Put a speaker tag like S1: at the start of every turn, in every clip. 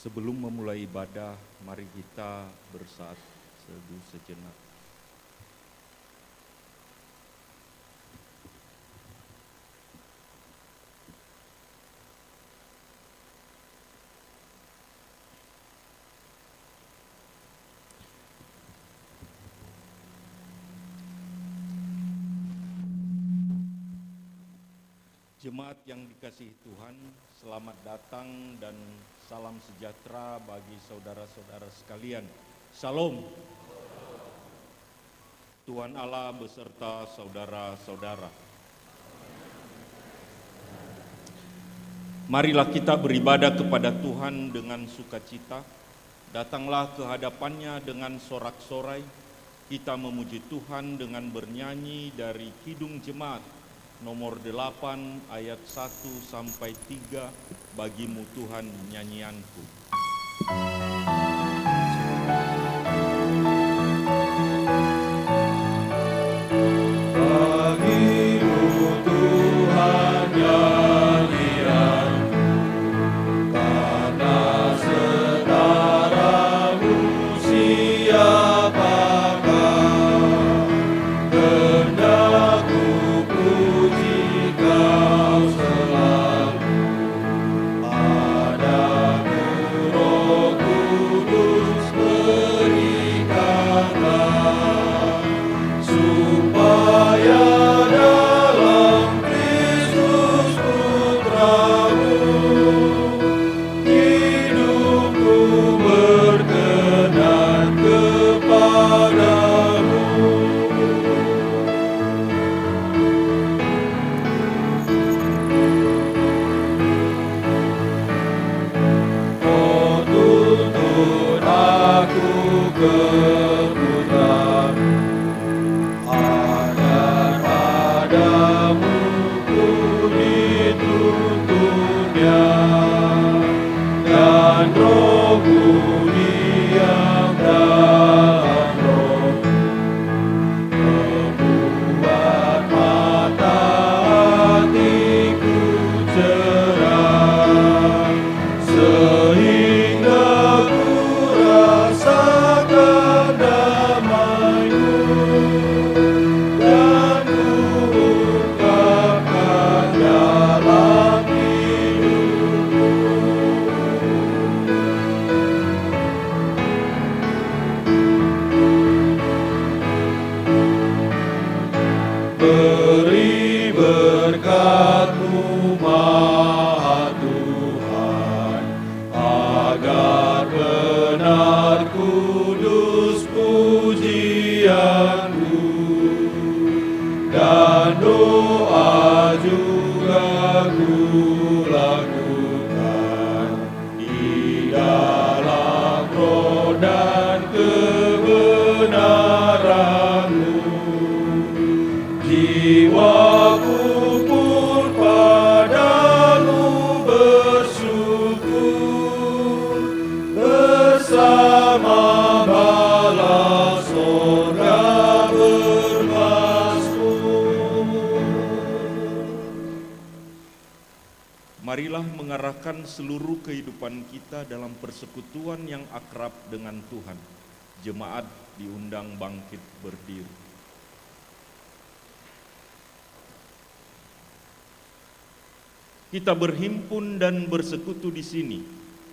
S1: Sebelum memulai ibadah, mari kita bersaat teduh sejenak. Jemaat yang dikasihi Tuhan, selamat datang dan salam sejahtera bagi saudara-saudara sekalian. Salam. Tuhan Allah beserta saudara-saudara. Marilah kita beribadah kepada Tuhan dengan sukacita. Datanglah ke hadapannya dengan sorak-sorai. Kita memuji Tuhan dengan bernyanyi dari Kidung Jemaat nomor 8 ayat 1 sampai 3, bagimu Tuhan nyanyianku.
S2: Bagimu Tuhan nyanyianku, karena setaramu siapakah, hendakku puji Kau selalu. Padamu Roh Beri berkat-Mu Maha Tuhan, agar benar kudus pujian-Ku, dan doa juga ku lakukan di dalam roh dan kebenaran-Mu. Jiwaku pun padamu bersyukur, bersama bala sorga bermasmur.
S1: Marilah mengarahkan seluruh kehidupan kita dalam persekutuan yang akrab dengan Tuhan. Jemaat diundang bangkit berdiri. Kita berhimpun dan bersekutu di sini,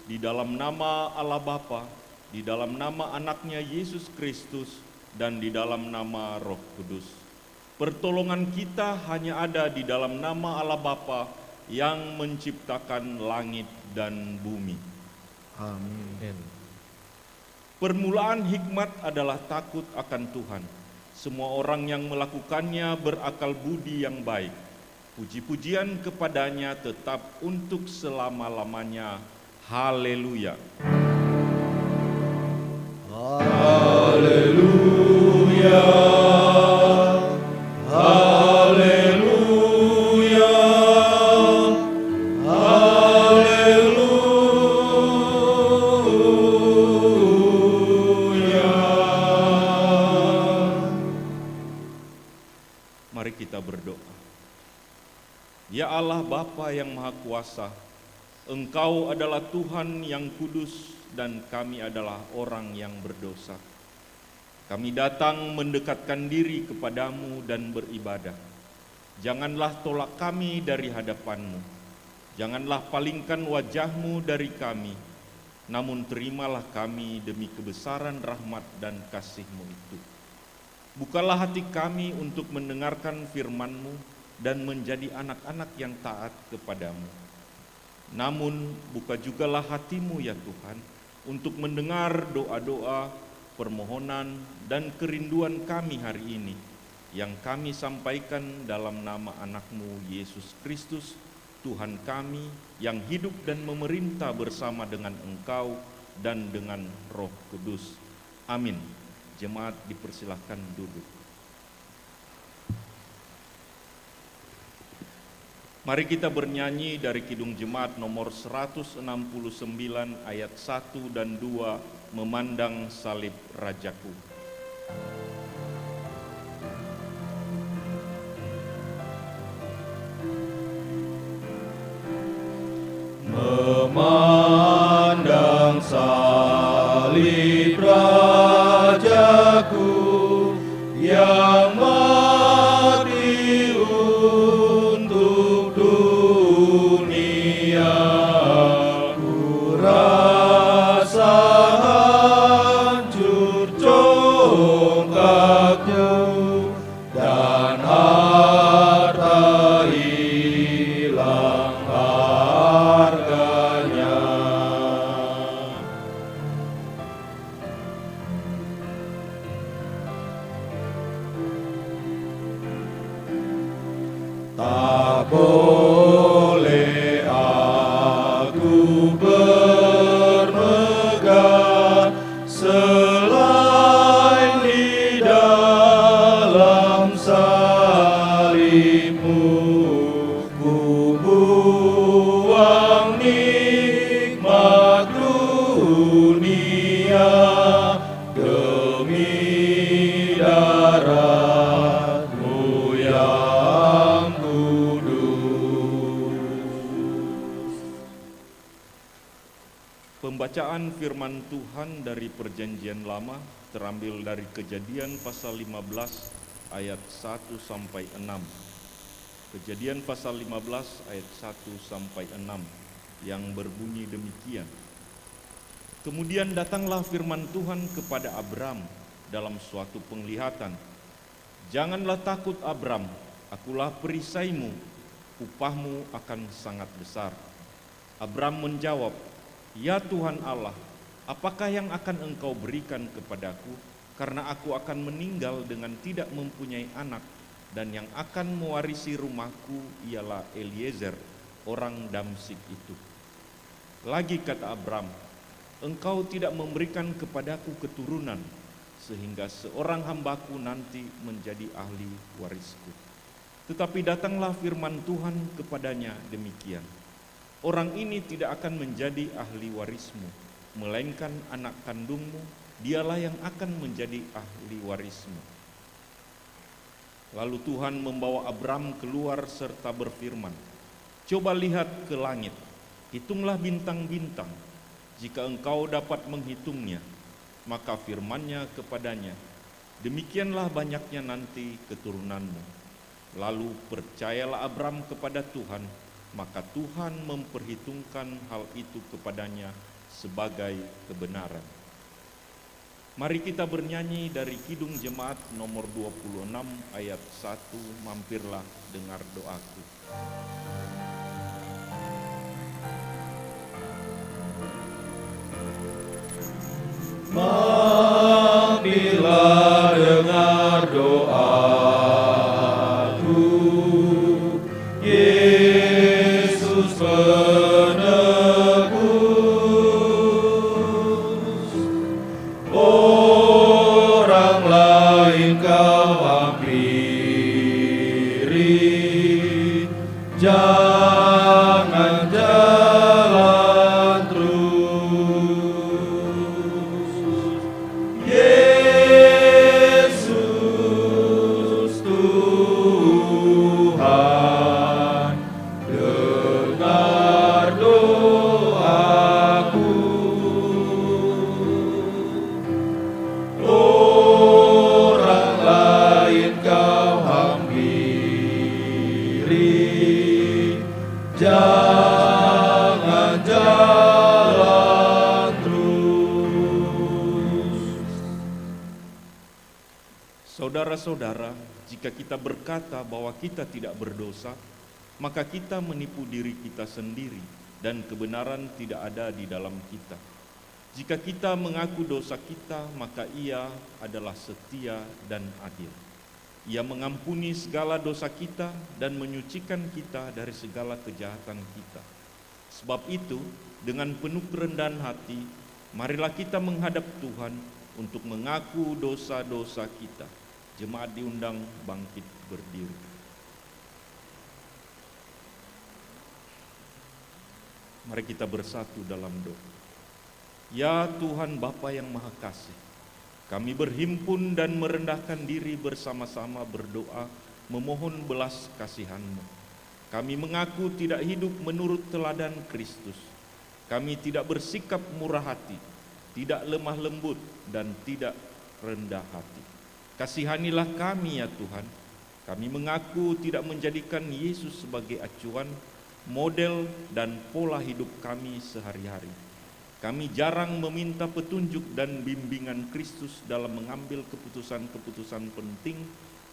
S1: di dalam nama Allah Bapa, di dalam nama anaknya Yesus Kristus, dan di dalam nama Roh Kudus. Pertolongan kita hanya ada di dalam nama Allah Bapa yang menciptakan langit dan bumi.
S2: Amin.
S1: Permulaan hikmat adalah takut akan Tuhan. Semua orang yang melakukannya berakal budi yang baik. Puji-pujian kepadanya tetap untuk selama-lamanya. Haleluya.
S2: Haleluya. Haleluya. Haleluya.
S1: Mari kita berdoa. Ya Allah Bapa yang Maha Kuasa, Engkau adalah Tuhan yang kudus dan kami adalah orang yang berdosa. Kami datang mendekatkan diri kepadamu dan beribadah. Janganlah tolak kami dari hadapan-Mu. Janganlah palingkan wajah-Mu dari kami. Namun terimalah kami demi kebesaran rahmat dan kasih-Mu itu. Bukalah hati kami untuk mendengarkan firman-Mu dan menjadi anak-anak yang taat kepadamu. Namun buka jugalah hatimu ya Tuhan, untuk mendengar doa-doa, permohonan, dan kerinduan kami hari ini, yang kami sampaikan dalam nama anakmu Yesus Kristus, Tuhan kami, yang hidup dan memerintah bersama dengan Engkau dan dengan Roh Kudus. Amin. Jemaat dipersilahkan duduk. Mari kita bernyanyi dari Kidung Jemaat nomor 169 ayat 1 dan 2, Memandang Salib Rajaku.
S2: Memandang salib Rajaku yang mati untuk dunia, ku rasa hancur congkaknya dan harta hilang harganya. Tak boleh aku bermegah selain di dalam salib-Mu. Ku buang nikmat dunia demi darah-Mu yang kudus.
S1: Pembacaan firman Tuhan dari Perjanjian Lama terambil dari Kejadian pasal 15 ayat 1 sampai 6. Kejadian pasal 15 ayat 1 sampai 6 yang berbunyi demikian. Kemudian datanglah firman Tuhan kepada Abram dalam suatu penglihatan. Janganlah takut Abram, Akulah perisaimu, upahmu akan sangat besar. Abram menjawab, ya Tuhan Allah, apakah yang akan engkau berikan kepadaku, karena aku akan meninggal dengan tidak mempunyai anak, dan yang akan mewarisi rumahku ialah Eliezer, orang Damsyik itu. Lagi kata Abram, engkau tidak memberikan kepadaku keturunan, sehingga seorang hambaku nanti menjadi ahli warisku. Tetapi datanglah firman Tuhan kepadanya demikian, orang ini tidak akan menjadi ahli warismu, melainkan anak kandungmu, dialah yang akan menjadi ahli warismu. Lalu Tuhan membawa Abram keluar serta berfirman, coba lihat ke langit, hitunglah bintang-bintang, jika engkau dapat menghitungnya. Maka firman-Nya kepadanya, demikianlah banyaknya nanti keturunanmu. Lalu percayalah Abram kepada Tuhan, maka Tuhan memperhitungkan hal itu kepadanya sebagai kebenaran. Mari kita bernyanyi dari Kidung Jemaat nomor 26 ayat 1, mampirlah dengar doaku.
S2: Mampirlah dengar doaku, Yesus penebus. Orang lain kau hampiri, jangan jalan terus. Yesus Tuhan, dengar doaku. Orang lain kau hampiri, jangan jalan terus.
S1: Saudara-saudara, jika kita berkata bahwa kita tidak berdosa, maka kita menipu diri kita sendiri dan kebenaran tidak ada di dalam kita. Jika kita mengaku dosa kita, maka Ia adalah setia dan adil. Ia mengampuni segala dosa kita dan menyucikan kita dari segala kejahatan kita. Sebab itu, dengan penuh kerendahan hati, marilah kita menghadap Tuhan untuk mengaku dosa-dosa kita. Jemaat diundang bangkit berdiri. Mari kita bersatu dalam doa. Ya Tuhan Bapa yang Maha Kasih, kami berhimpun dan merendahkan diri bersama-sama berdoa memohon belas kasihan-Mu. Kami mengaku tidak hidup menurut teladan Kristus. Kami tidak bersikap murah hati, tidak lemah lembut, dan tidak rendah hati. Kasihanilah kami ya Tuhan. Kami mengaku tidak menjadikan Yesus sebagai acuan, model, dan pola hidup kami sehari-hari. Kami jarang meminta petunjuk dan bimbingan Kristus dalam mengambil keputusan-keputusan penting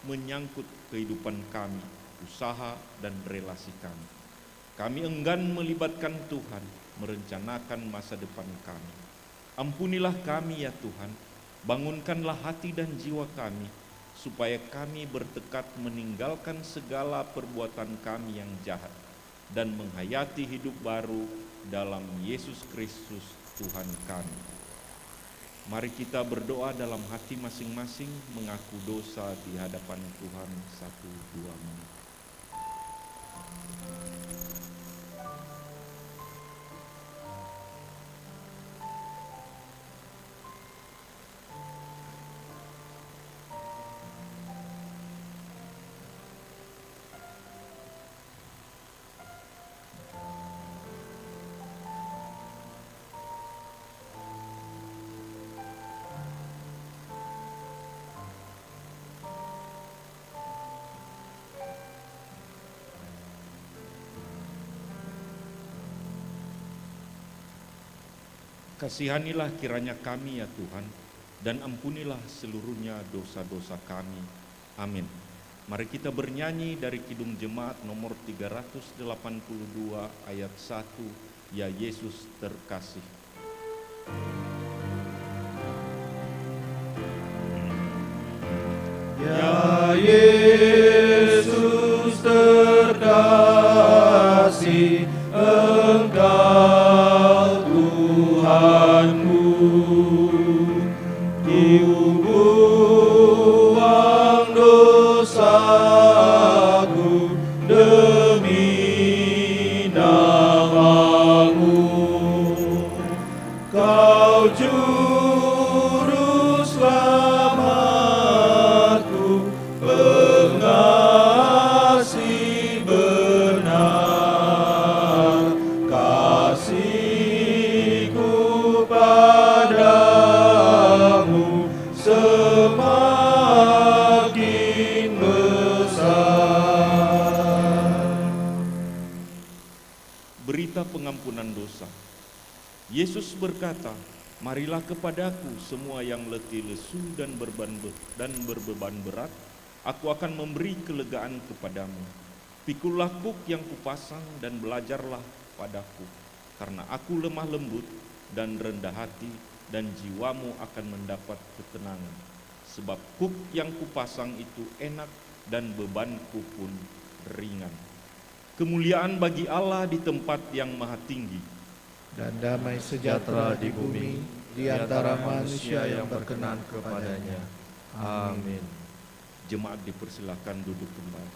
S1: menyangkut kehidupan kami, usaha, dan relasi kami. Kami enggan melibatkan Tuhan merencanakan masa depan kami. Ampunilah kami ya Tuhan, bangunkanlah hati dan jiwa kami, supaya kami bertekad meninggalkan segala perbuatan kami yang jahat dan menghayati hidup baru dalam Yesus Kristus Tuhan kami. Mari kita berdoa dalam hati masing-masing mengaku dosa di hadapan Tuhan 1-2 menit. Kasihanilah kiranya kami ya Tuhan, dan ampunilah seluruhnya dosa-dosa kami. Amin. Mari kita bernyanyi dari Kidung Jemaat nomor 382 ayat 1, Ya Yesus terkasih.
S2: Ya Yesus terkasih, Engkau Tuhanku, buang dosaku demi nama-Mu. Kau juru selamatku, pengasih benar, kasihku padamu semakin besar.
S1: Berita pengampunan dosa. Yesus berkata, marilah kepadaku semua yang letih lesu dan berbeban berat, aku akan memberi kelegaan kepadamu. Pikulah kuk yang kupasang dan belajarlah padaku, karena aku lemah lembut dan rendah hati, dan jiwamu akan mendapat ketenangan. Sebab kuk yang kupasang itu enak dan bebanku pun ringan. Kemuliaan bagi Allah di tempat yang maha tinggi,
S2: Dan damai sejahtera di bumi di antara manusia yang berkenan kepadanya. Amin.
S1: Jemaat dipersilakan duduk kembali.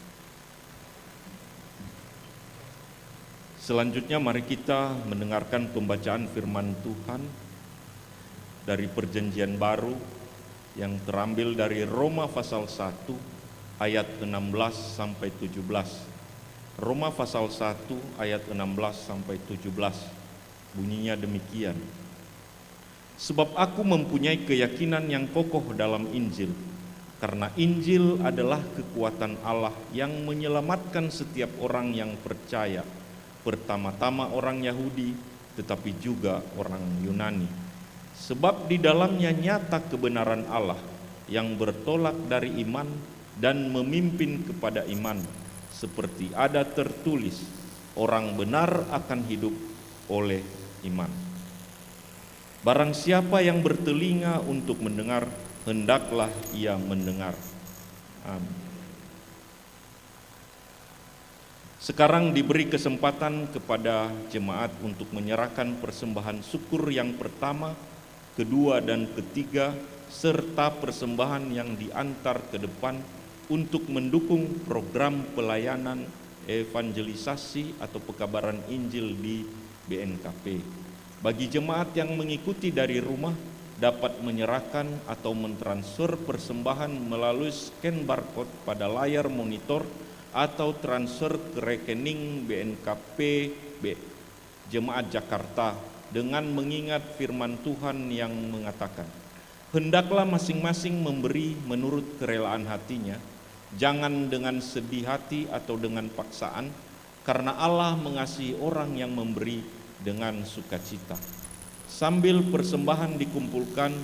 S1: Selanjutnya mari kita mendengarkan pembacaan firman Tuhan dari Perjanjian Baru yang terambil dari Roma pasal 1 ayat 16 sampai 17. Roma pasal 1 ayat 16 sampai 17. Bunyinya demikian. Sebab aku mempunyai keyakinan yang kokoh dalam Injil, karena Injil adalah kekuatan Allah yang menyelamatkan setiap orang yang percaya, pertama-tama orang Yahudi, tetapi juga orang Yunani. Sebab di dalamnya nyata kebenaran Allah yang bertolak dari iman dan memimpin kepada iman, seperti ada tertulis, orang benar akan hidup oleh iman. Barang siapa yang bertelinga untuk mendengar, hendaklah ia mendengar. Amin. Sekarang diberi kesempatan kepada jemaat untuk menyerahkan persembahan syukur yang pertama, kedua, dan ketiga, serta persembahan yang diantar ke depan untuk mendukung program pelayanan evangelisasi atau pekabaran Injil di BNKP. Bagi jemaat yang mengikuti dari rumah dapat menyerahkan atau mentransfer persembahan melalui scan barcode pada layar monitor atau transfer ke rekening BNKP Jemaat Jakarta dengan mengingat firman Tuhan yang mengatakan, hendaklah masing-masing memberi menurut kerelaan hatinya, jangan dengan sedih hati atau dengan paksaan, karena Allah mengasihi orang yang memberi dengan sukacita. Sambil persembahan dikumpulkan,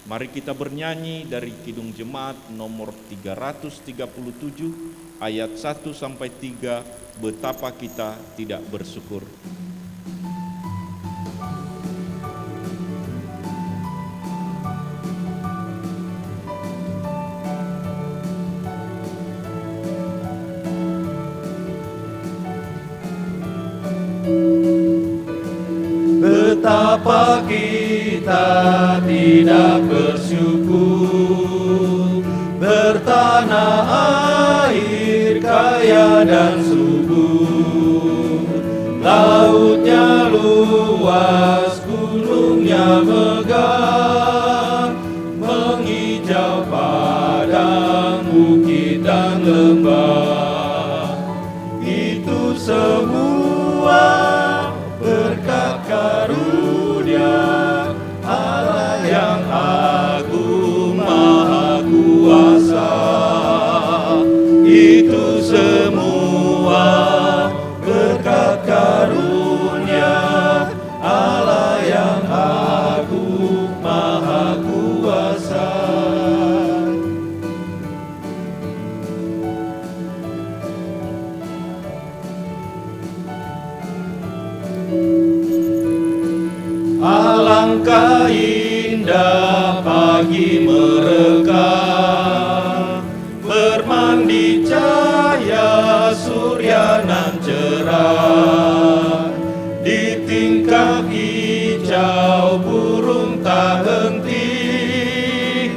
S1: mari kita bernyanyi dari Kidung Jemaat nomor 337 ayat 1 sampai 3, betapa kita tidak bersyukur.
S2: Betapa kita tidak bersyukur, bertanah air kaya dan subur, lautnya luas, gunungnya megah, menghijau padang, bukit dan lembah. Itu semua berkat karunia Allah yang agung maha kuasa. Itu semua
S3: Alangkah indah pagi merekah, bermandi cahaya surya nan cerah. Di tingkap hijau burung tak henti,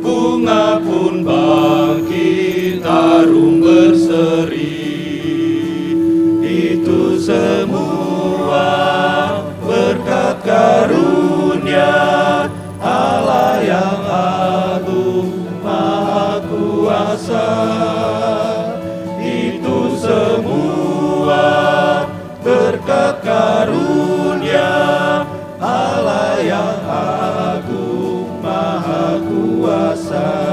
S3: bunga pun bangkit harum berseri. Itu semua berkat karunia Allah yang agung maha kuasa. Itu semua berkat karunia Allah yang agung maha kuasa.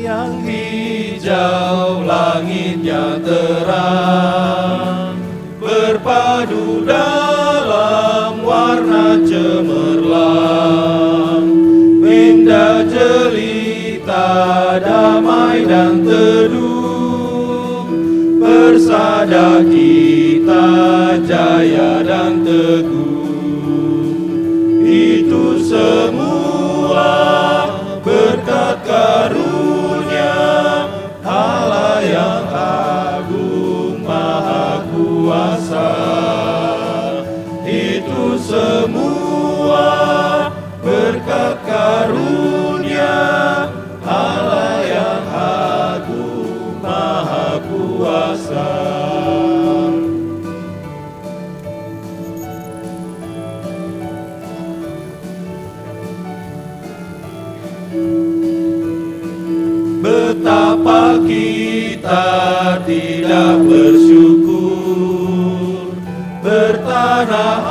S3: Yang hijau langitnya terang, berpadu dalam warna cemerlang, indah jelita damai dan teduh, bersada kita jaya dan teguh. Itu semua berkat karunia Allah yang agung maha kuasa. Itu semua berkat karunia Allah yang agung maha kuasa. Betapa kita tidak bersyukur, bertanah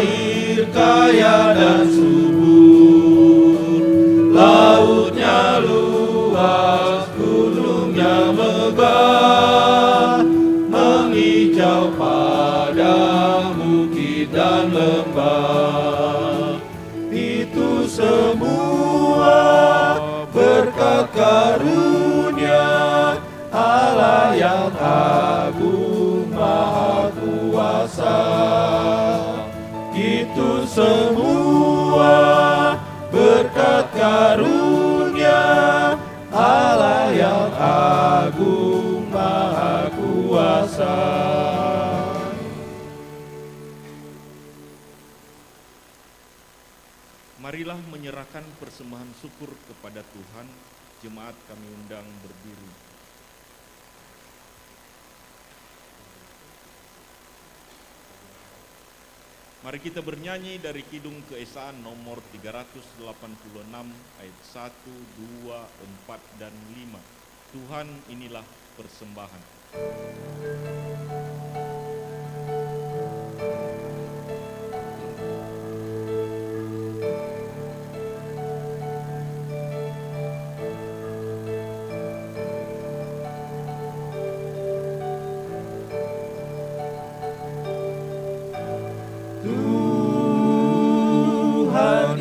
S3: air kaya dan subur, lautnya luas, gunungnya megah, menghijau padang bukit dan lembah. Itu semua berkat karunia Allah yang agung maha kuasa. Itu semua berkat karunia Allah yang agung maha kuasa.
S1: Marilah menyerahkan persembahan syukur kepada Tuhan. Jemaat kami undang berdiri. Mari kita bernyanyi dari Kidung Keesaan nomor 386 ayat 1, 2, 4, dan 5. Tuhan inilah persembahan.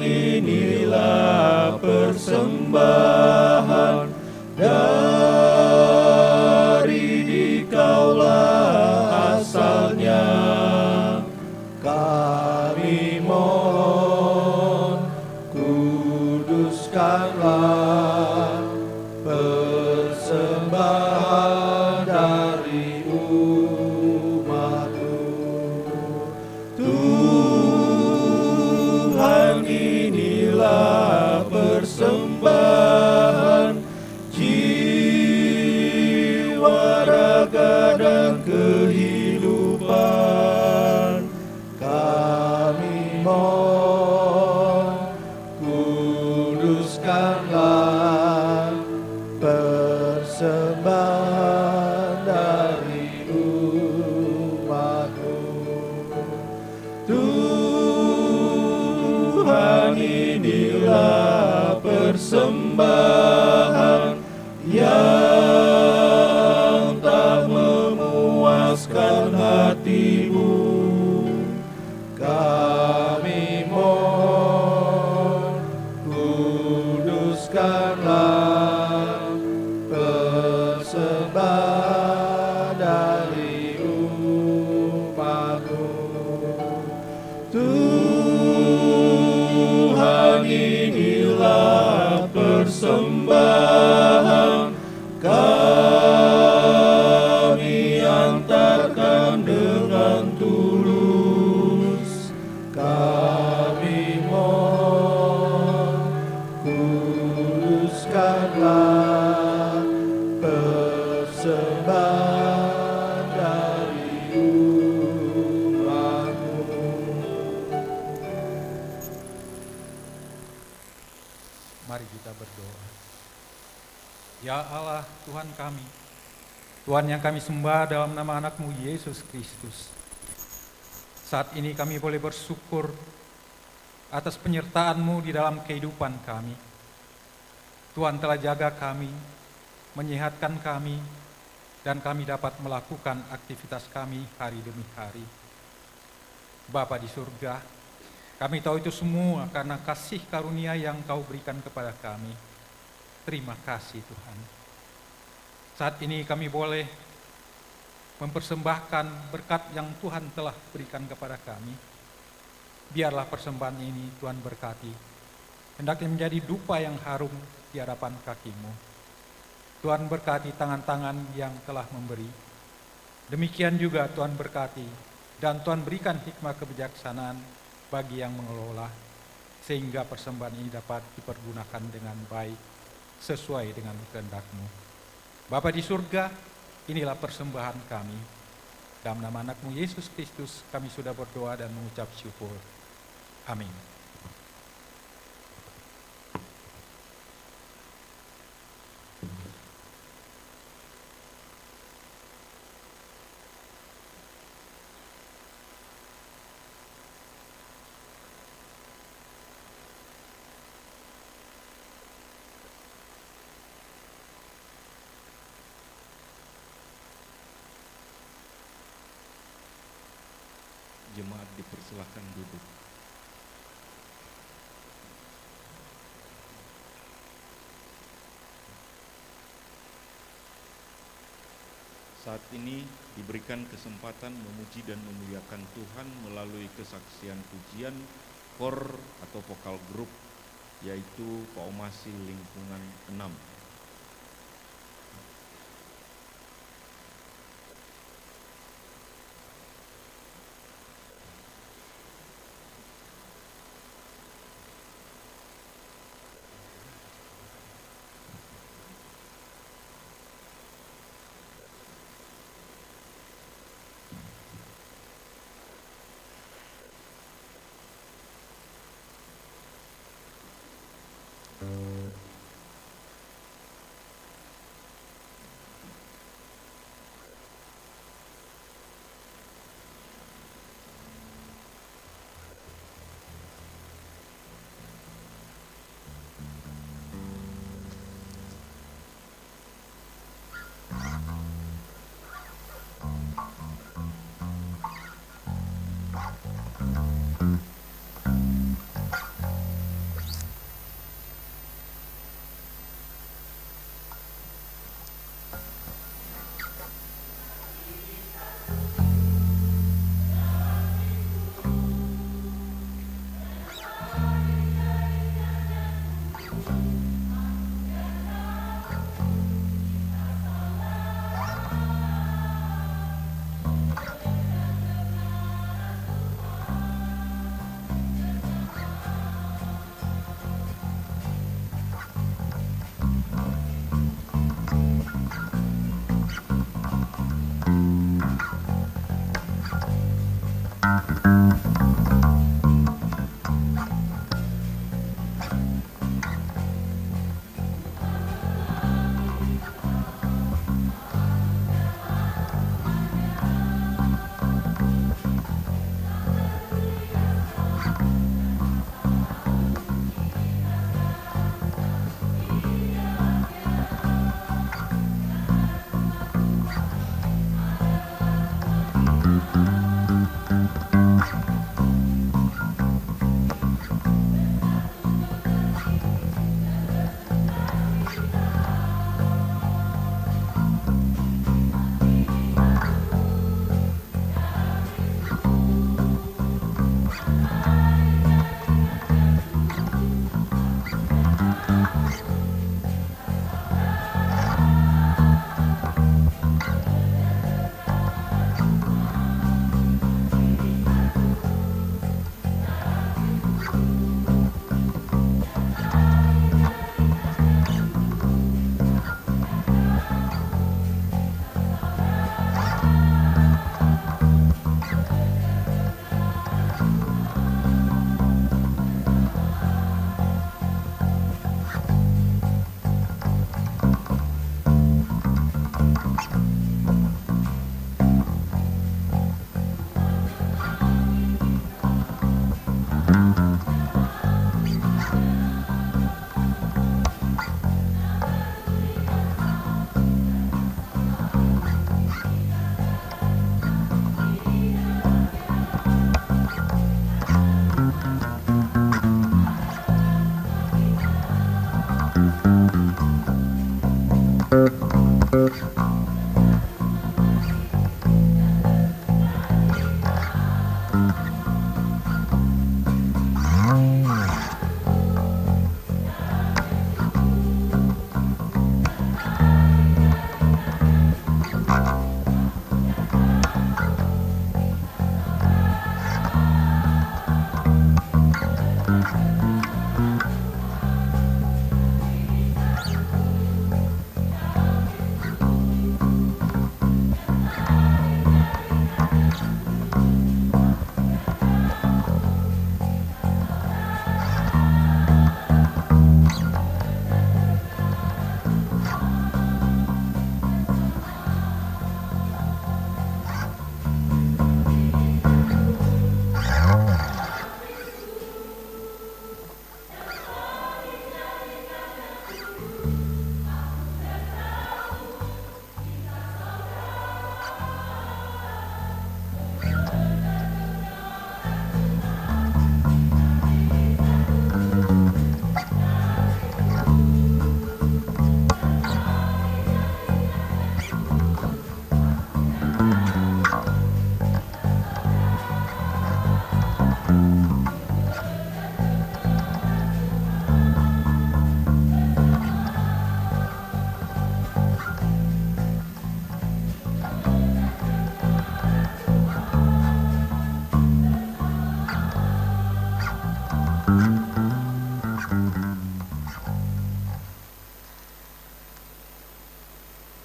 S3: Inilah persembahan dari Dikaulah asalnya. Kami mohon kuduskanlah persembahan dari umat-Mu. Tuhan inilah persembahan jiwa, raga, dan kehidupan. Kami mohon kuduskanlah persembahan dari umat-Mu. Tuhan inilah persembahan yang tak memuaskan hati-Mu. Kami mohon kuduskanlah persembahan persembahan kami antarkan dengan tulus. Kami mohon, kuduskanlah persembahan dari umat-Mu.
S4: Mari kita berdoa. Ya Allah, Tuhan kami, Tuhan yang kami sembah dalam nama anak-Mu Yesus Kristus. Saat ini kami boleh bersyukur atas penyertaan-Mu di dalam kehidupan kami. Tuhan telah jaga kami, menyehatkan kami, dan kami dapat melakukan aktivitas kami hari demi hari. Bapa di surga, kami tahu itu semua karena kasih karunia yang Kau berikan kepada kami. Terima kasih Tuhan. Saat ini kami boleh mempersembahkan berkat yang Tuhan telah berikan kepada kami. Biarlah persembahan ini Tuhan berkati, hendaknya menjadi dupa yang harum di hadapan kaki-Mu. Tuhan berkati tangan-tangan yang telah memberi. Demikian juga Tuhan berkati, dan Tuhan berikan hikmah kebijaksanaan bagi yang mengelola, sehingga persembahan ini dapat dipergunakan dengan baik, sesuai dengan kehendak-Mu. Bapa di surga, inilah persembahan kami. Dalam nama anak-Mu Yesus Kristus, kami sudah berdoa dan mengucap syukur. Amin.
S1: Jemaat dipersilakan duduk. Saat ini diberikan kesempatan memuji dan memuliakan Tuhan melalui kesaksian pujian kor atau vokal grup, yaitu Paumasi Lingkungan 6.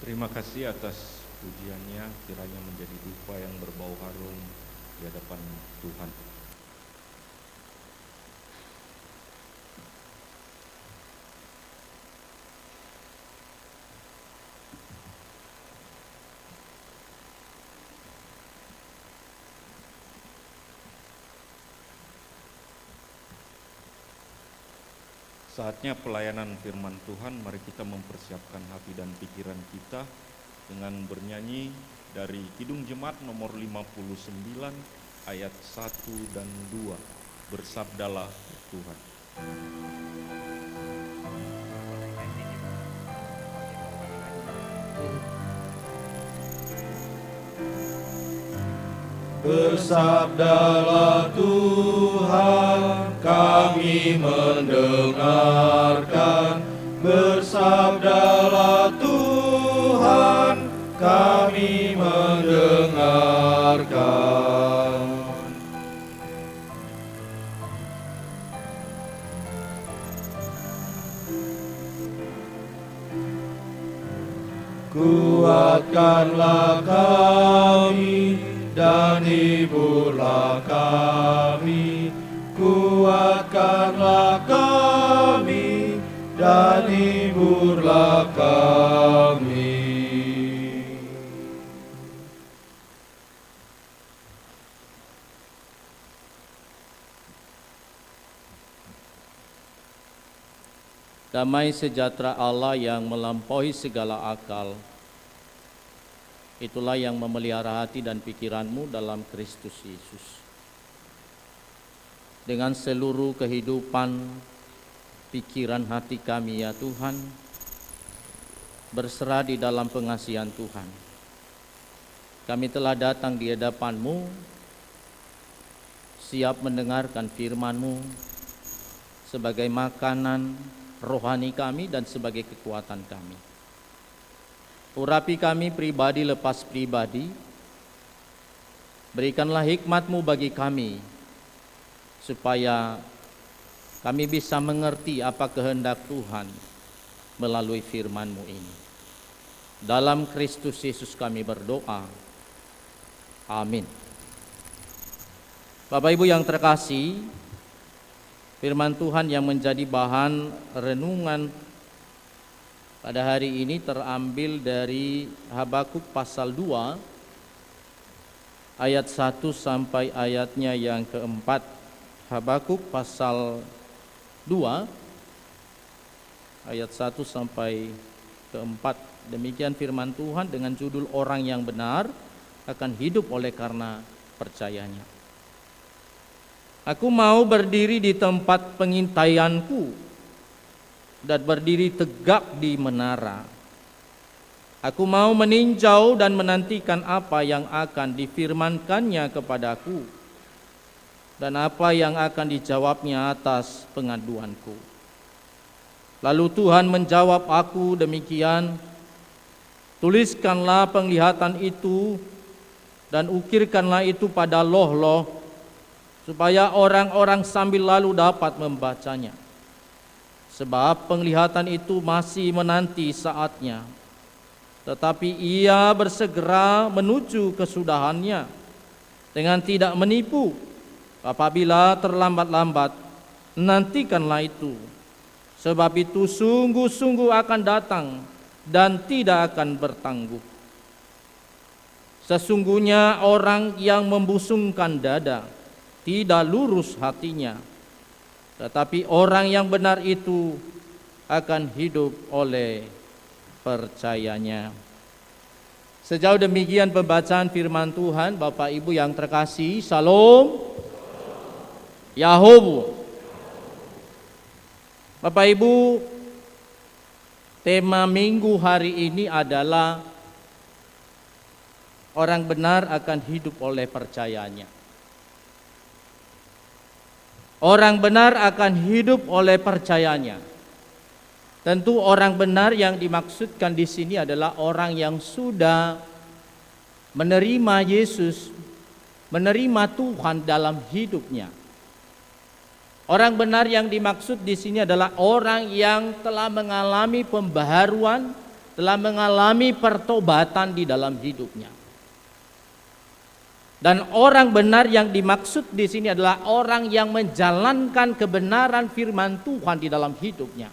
S1: Terima kasih atas pujiannya, kiranya menjadi dupa yang berbau harum di hadapan Tuhan. Saatnya pelayanan firman Tuhan, mari kita mempersiapkan hati dan pikiran kita dengan bernyanyi dari Kidung Jemaat nomor 59 ayat 1 dan 2. Bersabdalah Tuhan.
S3: Bersabdalah Tuhan, kami mendengarkan. Bersabdalah Tuhan, kami mendengarkan. Kuatkanlah kami dan hiburlah kami, kuatkanlah kami dan hiburlah kami.
S5: Damai sejahtera Allah yang melampaui segala akal, itulah yang memelihara hati dan pikiranmu dalam Kristus Yesus. Dengan seluruh kehidupan, pikiran hati kami ya Tuhan, berserah di dalam pengasihan Tuhan. Kami telah datang di hadapan-Mu, siap mendengarkan firman-Mu sebagai makanan rohani kami dan sebagai kekuatan kami. Urapi kami pribadi lepas pribadi, berikanlah hikmat-Mu bagi kami, supaya kami bisa mengerti apa kehendak Tuhan melalui firman-Mu ini. Dalam Kristus Yesus kami berdoa, amin. Bapak Ibu yang terkasih, firman Tuhan yang menjadi bahan renungan pada hari ini terambil dari Habakuk pasal 2 ayat 1 sampai ayatnya yang keempat. Habakuk pasal 2 ayat 1 sampai keempat. Demikian firman Tuhan dengan judul orang yang benar akan hidup oleh karena percayanya. Aku mau berdiri di tempat pengintaianku dan berdiri tegak di menara Aku mau meninjau dan menantikan apa yang akan difirmankannya kepadaku dan apa yang akan dijawabnya atas pengaduanku. Lalu Tuhan menjawab aku demikian, tuliskanlah penglihatan itu dan ukirkanlah itu pada loh-loh, supaya orang-orang sambil lalu dapat membacanya. Sebab penglihatan itu masih menanti saatnya, tetapi ia bersegera menuju kesudahannya dengan tidak menipu. Apabila terlambat-lambat, nantikanlah itu, sebab itu sungguh-sungguh akan datang dan tidak akan bertangguh. Sesungguhnya orang yang membusungkan dada tidak lurus hatinya, tetapi orang yang benar itu akan hidup oleh percayanya. Sejauh demikian pembacaan firman Tuhan. Bapak Ibu yang terkasih, Shalom Yahobu. Bapak Ibu, tema minggu hari ini adalah orang benar akan hidup oleh percayanya. Orang benar akan hidup oleh percayanya. Tentu orang benar yang dimaksudkan di sini adalah orang yang sudah menerima Yesus, menerima Tuhan dalam hidupnya. Orang benar yang dimaksud di sini adalah orang yang telah mengalami pembaharuan, telah mengalami pertobatan di dalam hidupnya. Dan orang benar yang dimaksud di sini adalah orang yang menjalankan kebenaran firman Tuhan di dalam hidupnya,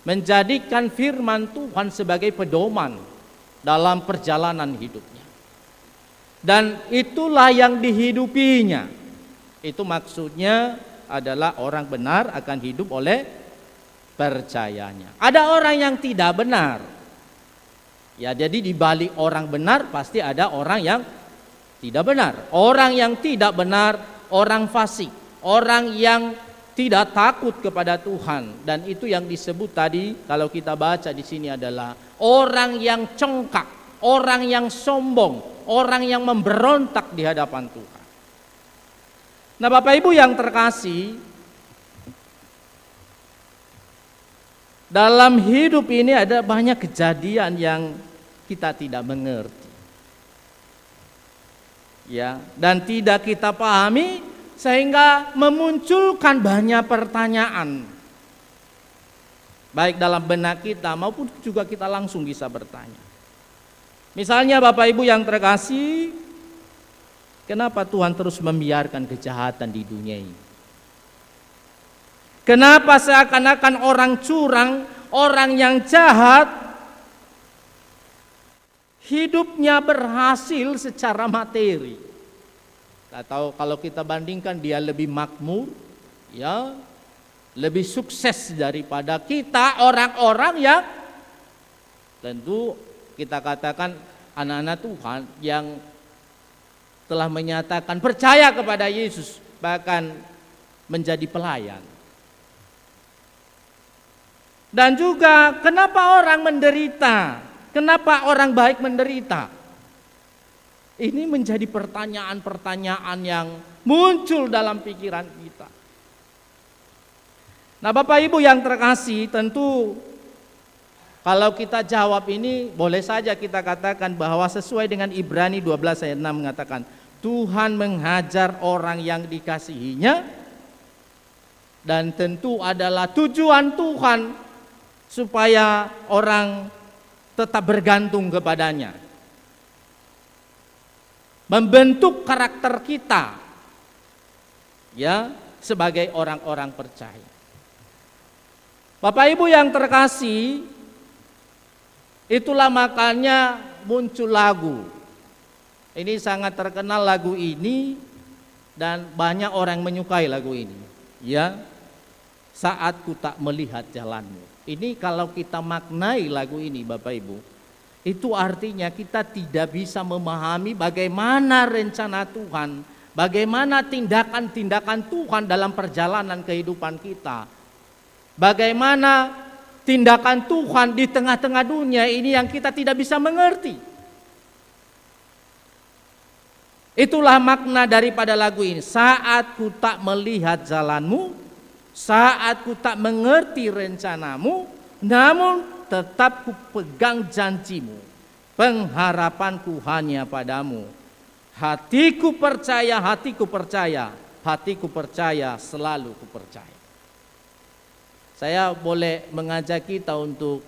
S5: menjadikan firman Tuhan sebagai pedoman dalam perjalanan hidupnya. Dan itulah yang dihidupinya. Itu maksudnya adalah orang benar akan hidup oleh percayanya. Ada orang yang tidak benar. Ya, jadi di balik orang benar pasti ada orang yang tidak benar. Orang yang tidak benar, orang fasik, orang yang tidak takut kepada Tuhan, dan itu yang disebut tadi kalau kita baca di sini adalah orang yang congkak, orang yang sombong, orang yang memberontak di hadapan Tuhan. Nah, Bapak Ibu yang terkasih, dalam hidup ini ada banyak kejadian yang kita tidak mengerti. Ya, dan tidak kita pahami sehingga memunculkan banyak pertanyaan, baik dalam benak kita maupun juga kita langsung bisa bertanya. Misalnya Bapak Ibu yang terkasih, kenapa Tuhan terus membiarkan kejahatan di dunia ini? Kenapa seakan-akan orang curang, orang yang jahat hidupnya berhasil secara materi? Atau kalau kita bandingkan dia lebih makmur, ya, lebih sukses daripada kita orang-orang yang tentu kita katakan anak-anak Tuhan yang telah menyatakan percaya kepada Yesus, bahkan menjadi pelayan. Dan juga kenapa orang menderita? Kenapa orang baik menderita? Ini menjadi pertanyaan-pertanyaan yang muncul dalam pikiran kita. Nah, Bapak Ibu yang terkasih, tentu kalau kita jawab ini boleh saja kita katakan bahwa sesuai dengan Ibrani 12 ayat 6 mengatakan, Tuhan menghajar orang yang dikasihinya, dan tentu adalah tujuan Tuhan supaya orang tetap bergantung kepadanya, membentuk karakter kita, ya, sebagai orang-orang percaya. Bapak Ibu yang terkasih, itulah makanya muncul lagu. Ini sangat terkenal lagu ini dan banyak orang menyukai lagu ini. Ya, saat ku tak melihat jalanmu. Ini kalau kita maknai lagu ini Bapak Ibu, itu artinya kita tidak bisa memahami bagaimana rencana Tuhan, bagaimana tindakan-tindakan Tuhan dalam perjalanan kehidupan kita. Bagaimana tindakan Tuhan di tengah-tengah dunia ini yang kita tidak bisa mengerti. Itulah makna daripada lagu ini. Saat ku tak melihat jalanmu, saat ku tak mengerti rencanamu, namun tetap ku pegang janjimu. Pengharapanku hanya padamu. Hatiku percaya, hatiku percaya, hatiku percaya, selalu ku percaya. Saya boleh mengajak kita untuk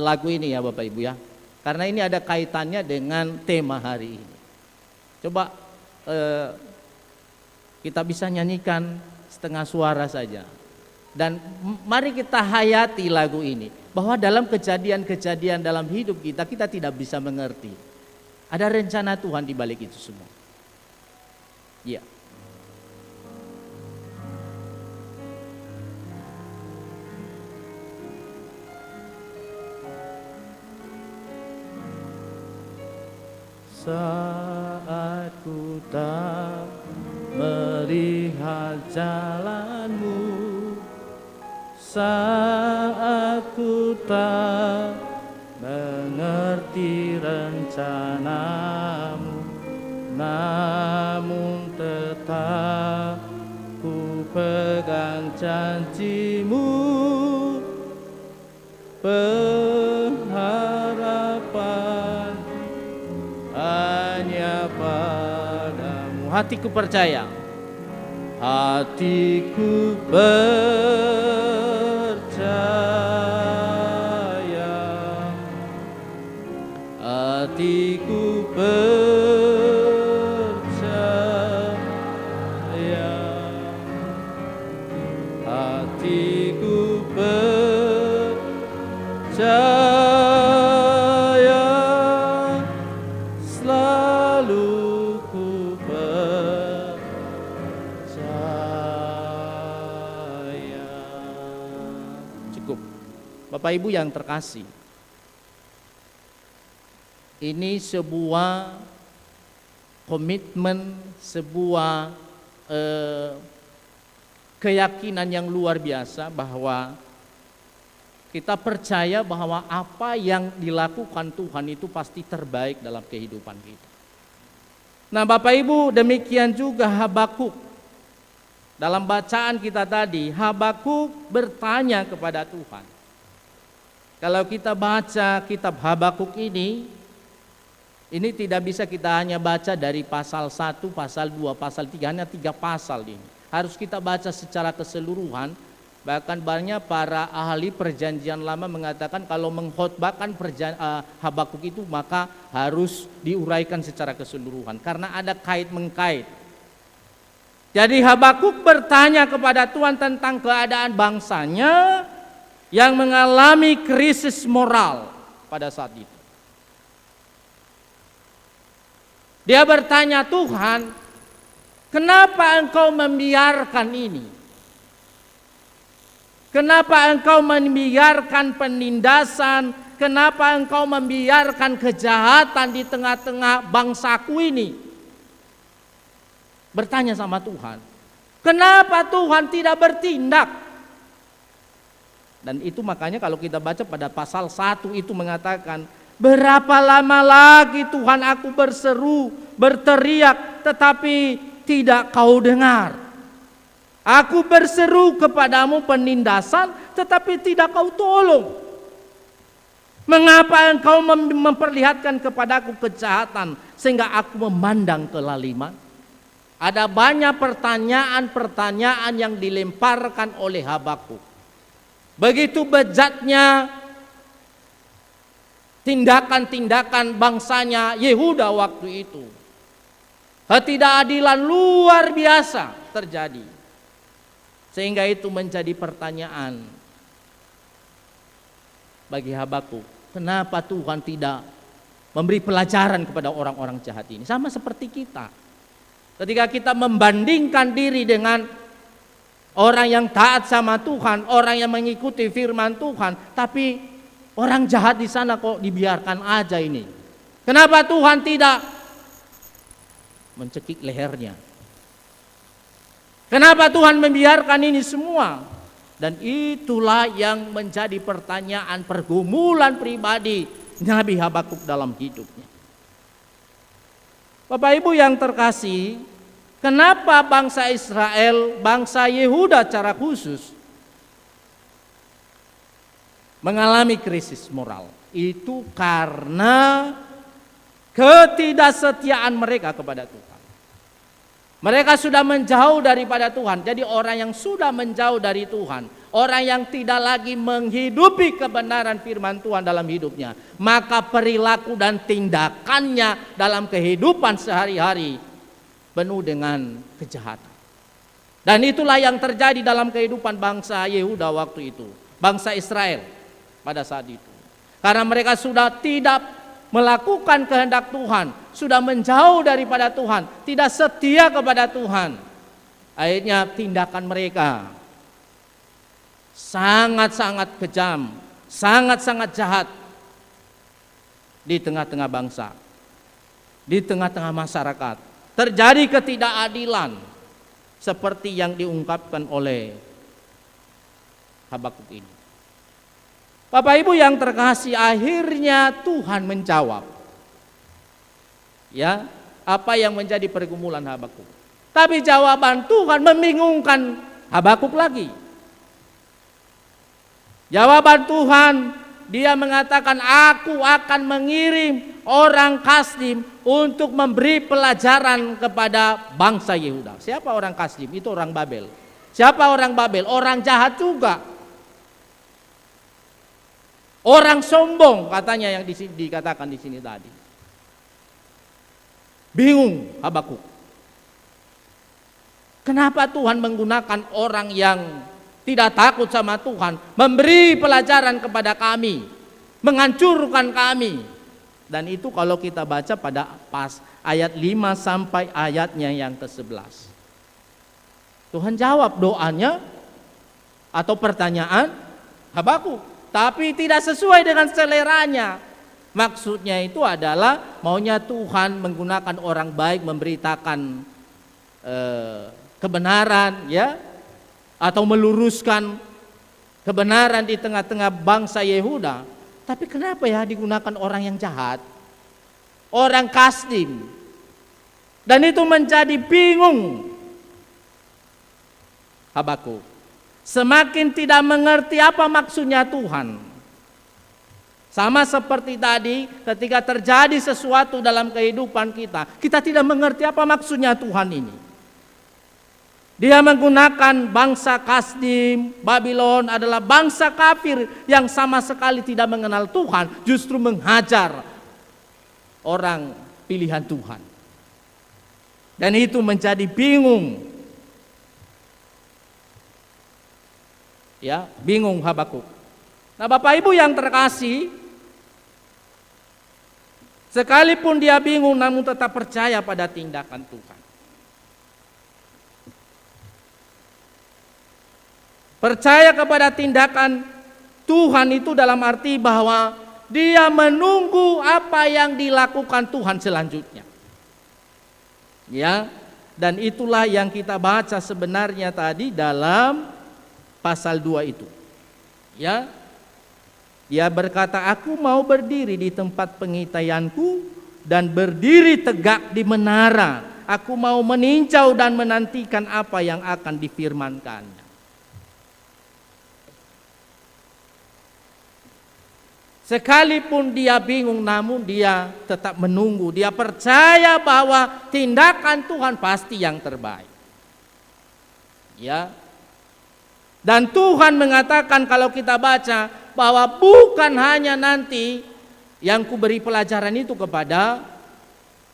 S5: lagu ini ya Bapak Ibu ya. Karena ini ada kaitannya dengan tema hari ini. Coba kita bisa nyanyikan setengah suara saja. Dan mari kita hayati lagu ini. Bahwa dalam kejadian-kejadian dalam hidup kita, kita tidak bisa mengerti. Ada rencana Tuhan di balik itu semua. Ya. Saat ku tak melihat jalanmu, saat ku tak mengerti rencanamu, namun tetap ku pegang janjimu, pengharapan hanya padamu. Hatiku percaya, hatiku percaya, hatiku percaya, hatiku percaya, selalu ku percaya. Cukup. Bapak Ibu yang terkasih, ini sebuah komitmen, sebuah keyakinan yang luar biasa bahwa kita percaya bahwa apa yang dilakukan Tuhan itu pasti terbaik dalam kehidupan kita. Nah Bapak Ibu, demikian juga Habakuk. Dalam bacaan kita tadi, Habakuk bertanya kepada Tuhan. Kalau kita baca kitab Habakuk ini tidak bisa kita hanya baca dari pasal 1, pasal 2, pasal 3, hanya 3 pasal ini. Harus kita baca secara keseluruhan. Bahkan banyak para ahli perjanjian lama mengatakan kalau mengkhotbahkan Habakuk itu maka harus diuraikan secara keseluruhan. Karena ada kait-mengkait. Jadi Habakuk bertanya kepada Tuhan tentang keadaan bangsanya yang mengalami krisis moral pada saat itu. Dia bertanya, Tuhan, kenapa engkau membiarkan ini? Kenapa engkau membiarkan penindasan? Kenapa engkau membiarkan kejahatan di tengah-tengah bangsaku ini? Bertanya sama Tuhan. Kenapa Tuhan tidak bertindak? Dan itu makanya kalau kita baca pada pasal 1 itu mengatakan, berapa lama lagi Tuhan aku berseru, berteriak, tetapi tidak kau dengar. Aku berseru kepadamu penindasan, tetapi tidak kau tolong. Mengapa engkau memperlihatkan kepadaku kejahatan, sehingga aku memandang kelaliman? Ada banyak pertanyaan-pertanyaan yang dilemparkan oleh Habakuk. Begitu bejatnya tindakan-tindakan bangsanya Yehuda waktu itu. Ketidakadilan luar biasa terjadi. Sehingga itu menjadi pertanyaan bagi Habakuk. Kenapa Tuhan tidak memberi pelajaran kepada orang-orang jahat ini? Sama seperti kita. Ketika kita membandingkan diri dengan orang yang taat sama Tuhan, orang yang mengikuti firman Tuhan, tapi orang jahat di sana kok dibiarkan aja ini. Kenapa Tuhan tidak mencekik lehernya? Kenapa Tuhan membiarkan ini semua? Dan itulah yang menjadi pertanyaan pergumulan pribadi Nabi Habakuk dalam hidupnya. Bapak Ibu yang terkasih, kenapa bangsa Israel, bangsa Yehuda secara khusus mengalami krisis moral? Itu karena ketidaksetiaan mereka kepada Tuhan. Mereka sudah menjauh daripada Tuhan. Jadi orang yang sudah menjauh dari Tuhan, orang yang tidak lagi menghidupi kebenaran firman Tuhan dalam hidupnya, maka perilaku dan tindakannya dalam kehidupan sehari-hari penuh dengan kejahatan. Dan itulah yang terjadi dalam kehidupan bangsa Yehuda waktu itu, bangsa Israel pada saat itu. Karena mereka sudah tidak melakukan kehendak Tuhan, sudah menjauh daripada Tuhan, tidak setia kepada Tuhan. Akhirnya tindakan mereka sangat-sangat kejam, sangat-sangat jahat di tengah-tengah bangsa, di tengah-tengah masyarakat. Terjadi ketidakadilan seperti yang diungkapkan oleh Habakuk ini. Bapak Ibu yang terkasih, akhirnya Tuhan menjawab. Ya, apa yang menjadi pergumulan Habakuk. Tapi jawaban Tuhan membingungkan Habakuk lagi. Jawaban Tuhan, dia mengatakan, aku akan mengirim orang Kasdim untuk memberi pelajaran kepada bangsa Yehuda. Siapa orang Kasdim? Itu orang Babel. Siapa orang Babel? Orang jahat juga. Orang sombong katanya yang dikatakan di sini tadi. Bingung Habakuk. Kenapa Tuhan menggunakan orang yang tidak takut sama Tuhan, memberi pelajaran kepada kami, menghancurkan kami. Dan itu kalau kita baca pada pas ayat 5 sampai ayatnya yang ke-11. Tuhan jawab doanya atau pertanyaan Habakuk. Tapi tidak sesuai dengan seleranya. Maksudnya itu adalah maunya Tuhan menggunakan orang baik memberitakan kebenaran, ya, atau meluruskan kebenaran di tengah-tengah bangsa Yehuda. Tapi kenapa ya digunakan orang yang jahat, orang Kasdim? Dan itu menjadi bingung Habakuk. Semakin tidak mengerti apa maksudnya Tuhan. Sama seperti tadi ketika terjadi sesuatu dalam kehidupan kita, kita tidak mengerti apa maksudnya Tuhan ini. Dia menggunakan bangsa Kasdim, Babylon adalah bangsa kafir yang sama sekali tidak mengenal Tuhan, justru menghajar orang pilihan Tuhan. Dan itu menjadi bingung. Ya, bingung Habakuk. Nah, Bapak Ibu yang terkasih, sekalipun dia bingung namun tetap percaya pada tindakan Tuhan. Percaya kepada tindakan Tuhan itu dalam arti bahwa dia menunggu apa yang dilakukan Tuhan selanjutnya. Ya, dan itulah yang kita baca sebenarnya tadi dalam pasal 2 itu. Ya. Dia berkata, aku mau berdiri di tempat pengitaianku dan berdiri tegak di menara. Aku mau meninjau dan menantikan apa yang akan difirmankannya. Sekalipun dia bingung namun dia tetap menunggu. Dia percaya bahwa tindakan Tuhan pasti yang terbaik. Ya. Dan Tuhan mengatakan kalau kita baca bahwa bukan hanya nanti yang kuberi pelajaran itu kepada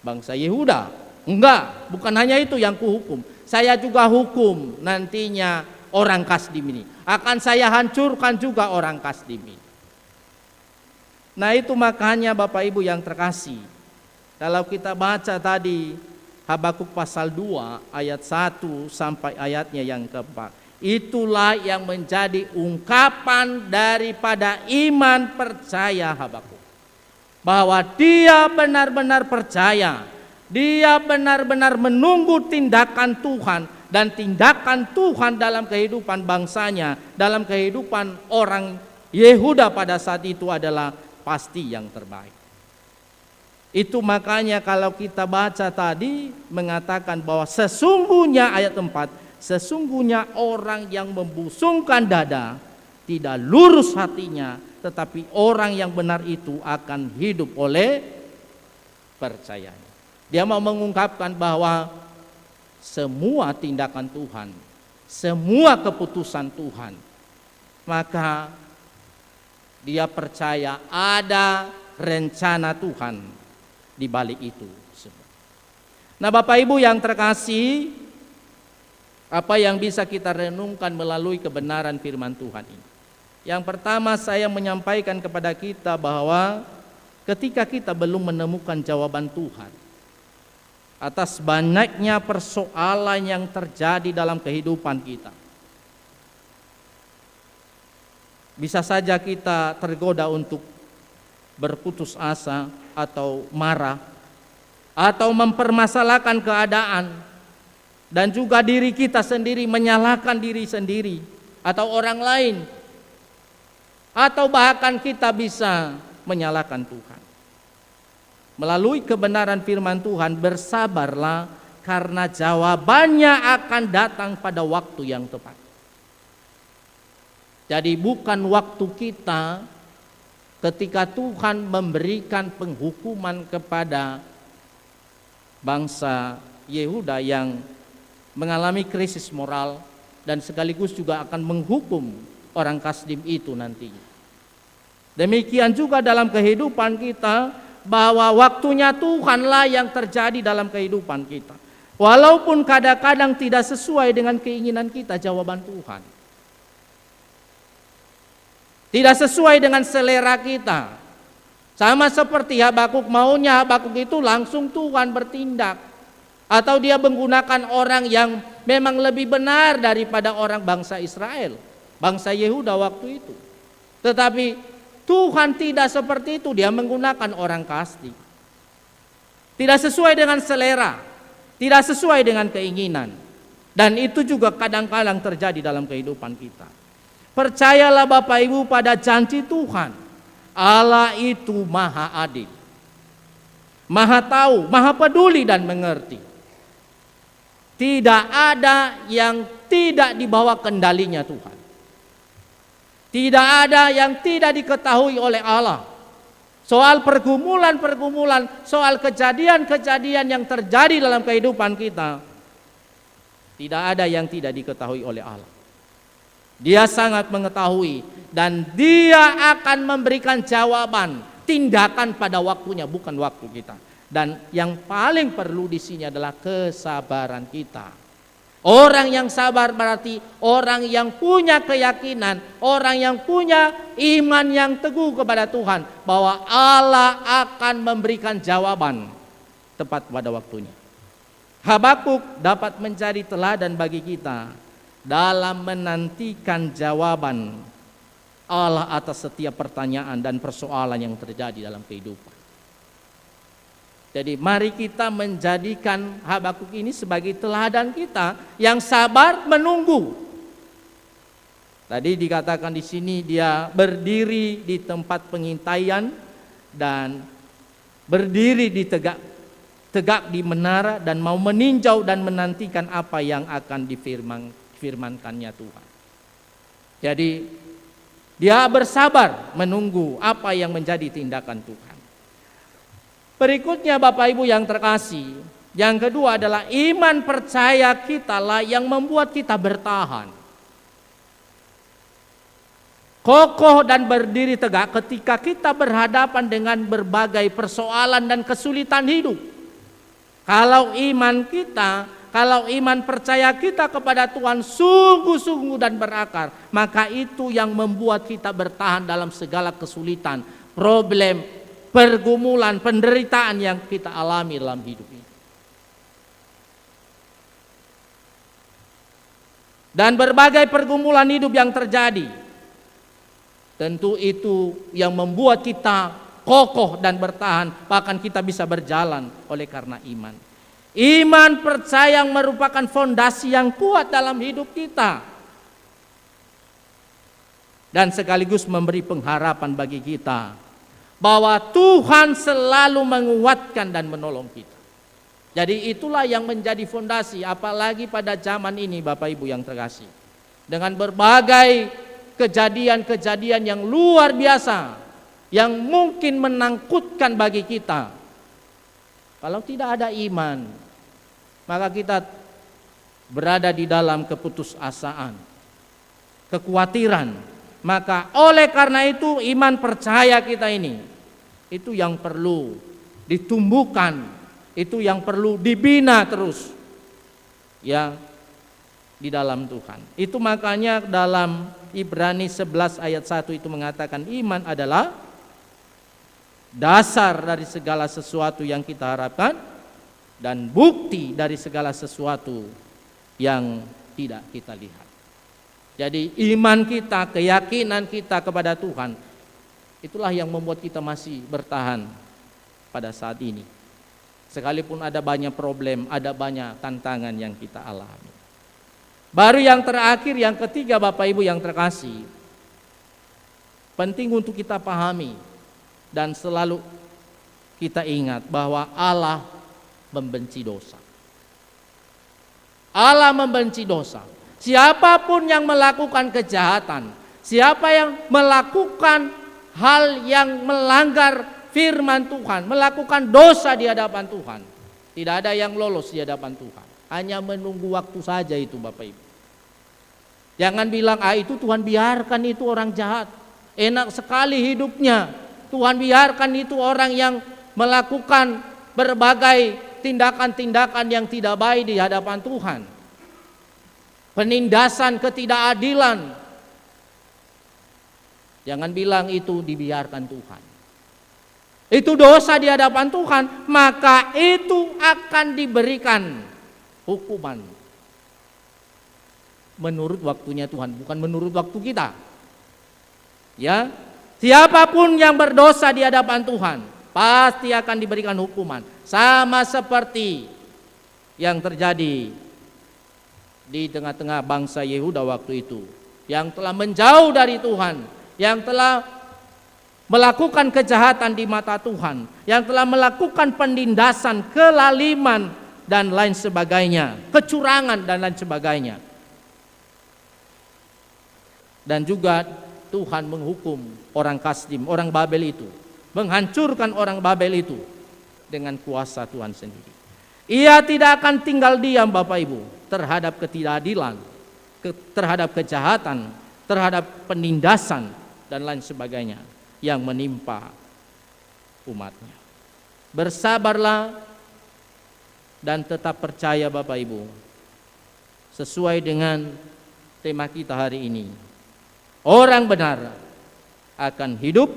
S5: bangsa Yehuda. Enggak, bukan hanya itu yang kuhukum. Saya juga hukum nantinya orang Kasdim ini. Akan saya hancurkan juga orang Kasdim ini. Nah itu makanya Bapak Ibu yang terkasih. Kalau kita baca tadi Habakuk pasal 2 ayat 1 sampai ayatnya yang keempat. Itulah yang menjadi ungkapan daripada iman percaya Habakuk. Bahwa dia benar-benar percaya, dia benar-benar menunggu tindakan Tuhan, dan tindakan Tuhan dalam kehidupan bangsanya, dalam kehidupan orang Yehuda pada saat itu adalah pasti yang terbaik. Itu makanya kalau kita baca tadi mengatakan bahwa sesungguhnya ayat 4, sesungguhnya orang yang membusungkan dada tidak lurus hatinya, tetapi orang yang benar itu akan hidup oleh percayanya. Dia mau mengungkapkan bahwa semua tindakan Tuhan, semua keputusan Tuhan, maka dia percaya ada rencana Tuhan di balik itu semua. Nah, Bapak Ibu yang terkasih, apa yang bisa kita renungkan melalui kebenaran firman Tuhan ini? Yang pertama, saya menyampaikan kepada kita bahwa ketika kita belum menemukan jawaban Tuhan atas banyaknya persoalan yang terjadi dalam kehidupan kita, bisa saja kita tergoda untuk berputus asa atau marah atau mempermasalahkan keadaan, dan juga diri kita sendiri, menyalahkan diri sendiri atau orang lain, atau bahkan kita bisa menyalahkan Tuhan. Melalui kebenaran firman Tuhan, bersabarlah karena jawabannya akan datang pada waktu yang tepat. Jadi bukan waktu kita ketika Tuhan memberikan penghukuman kepada bangsa Yehuda yang mengalami krisis moral dan sekaligus juga akan menghukum orang Kasdim itu nantinya. Demikian juga dalam kehidupan kita, bahwa waktunya Tuhanlah yang terjadi dalam kehidupan kita. Walaupun kadang-kadang tidak sesuai dengan keinginan kita jawaban Tuhan, tidak sesuai dengan selera kita. Sama seperti Habakuk, maunya Habakuk itu langsung Tuhan bertindak, atau dia menggunakan orang yang memang lebih benar daripada orang bangsa Israel, bangsa Yehuda waktu itu. Tetapi Tuhan tidak seperti itu, dia menggunakan orang Kasdim. Tidak sesuai dengan selera, tidak sesuai dengan keinginan. Dan itu juga kadang-kadang terjadi dalam kehidupan kita. Percayalah Bapak Ibu pada janji Tuhan. Allah itu maha adil, maha tahu, maha peduli dan mengerti. Tidak ada yang tidak dibawa kendalinya Tuhan. Tidak ada yang tidak diketahui oleh Allah. Soal pergumulan-pergumulan, soal kejadian-kejadian yang terjadi dalam kehidupan kita, tidak ada yang tidak diketahui oleh Allah. Dia sangat mengetahui dan dia akan memberikan jawaban, tindakan pada waktunya, bukan waktu kita. Dan yang paling perlu di sini adalah kesabaran kita. Orang yang sabar berarti orang yang punya keyakinan, orang yang punya iman yang teguh kepada Tuhan, bahwa Allah akan memberikan jawaban tepat pada waktunya. Habakuk dapat menjadi teladan bagi kita dalam menantikan jawaban Allah atas setiap pertanyaan dan persoalan yang terjadi dalam kehidupan. Jadi mari kita menjadikan Habakuk ini sebagai teladan kita yang sabar menunggu. Tadi dikatakan di sini dia berdiri di tempat pengintaian dan berdiri di tegak di menara dan mau meninjau dan menantikan apa yang akan difirmankannya Tuhan. Jadi dia bersabar menunggu apa yang menjadi tindakan Tuhan. Berikutnya Bapak Ibu yang terkasih, yang kedua adalah iman percaya kita lah yang membuat kita bertahan, kokoh dan berdiri tegak ketika kita berhadapan dengan berbagai persoalan dan kesulitan hidup. Kalau iman kita, kalau iman percaya kita kepada Tuhan sungguh-sungguh dan berakar, maka itu yang membuat kita bertahan dalam segala kesulitan, problem, pergumulan, penderitaan yang kita alami dalam hidup ini. Dan berbagai pergumulan hidup yang terjadi, tentu itu yang membuat kita kokoh dan bertahan, bahkan kita bisa berjalan oleh karena iman. Iman percaya yang merupakan fondasi yang kuat dalam hidup kita. Dan sekaligus memberi pengharapan bagi kita bahwa Tuhan selalu menguatkan dan menolong kita. Jadi itulah yang menjadi fondasi, apalagi pada zaman ini Bapak Ibu yang terkasih. Dengan berbagai kejadian-kejadian yang luar biasa, yang mungkin menakutkan bagi kita. Kalau tidak ada iman, maka kita berada di dalam keputusasaan, kekhawatiran. Maka oleh karena itu iman percaya kita ini, itu yang perlu ditumbuhkan, itu yang perlu dibina terus ya di dalam Tuhan. Itu makanya dalam Ibrani 11 ayat 1 itu mengatakan iman adalah dasar dari segala sesuatu yang kita harapkan dan bukti dari segala sesuatu yang tidak kita lihat. Jadi iman kita, keyakinan kita kepada Tuhan, itulah yang membuat kita masih bertahan pada saat ini. Sekalipun ada banyak problem, ada banyak tantangan yang kita alami. Baru yang terakhir, yang ketiga Bapak Ibu yang terkasih, penting untuk kita pahami dan selalu kita ingat bahwa Allah membenci dosa. Allah membenci dosa. Siapapun yang melakukan kejahatan, siapa yang melakukan hal yang melanggar firman Tuhan, melakukan dosa di hadapan Tuhan, tidak ada yang lolos di hadapan Tuhan. Hanya menunggu waktu saja itu Bapak Ibu. Jangan bilang, itu Tuhan biarkan itu orang jahat, enak sekali hidupnya. Tuhan biarkan itu orang yang melakukan berbagai tindakan-tindakan yang tidak baik di hadapan Tuhan. Penindasan, ketidakadilan. Jangan bilang itu dibiarkan Tuhan. Itu dosa di hadapan Tuhan, maka itu akan diberikan hukuman. Menurut waktunya Tuhan, bukan menurut waktu kita. Ya, siapapun yang berdosa di hadapan Tuhan pasti akan diberikan hukuman. Sama seperti yang terjadi di tengah-tengah bangsa Yehuda waktu itu, yang telah menjauh dari Tuhan, yang telah melakukan kejahatan di mata Tuhan, yang telah melakukan penindasan, kelaliman dan lain sebagainya, kecurangan dan lain sebagainya. Dan juga Tuhan menghukum orang Kasdim, orang Babel itu, menghancurkan orang Babel itu dengan kuasa Tuhan sendiri. Ia tidak akan tinggal diam Bapak Ibu terhadap ketidakadilan, terhadap kejahatan, terhadap penindasan dan lain sebagainya yang menimpa umatnya. Bersabarlah dan tetap percaya Bapak Ibu, sesuai dengan tema kita hari ini. Orang benar akan hidup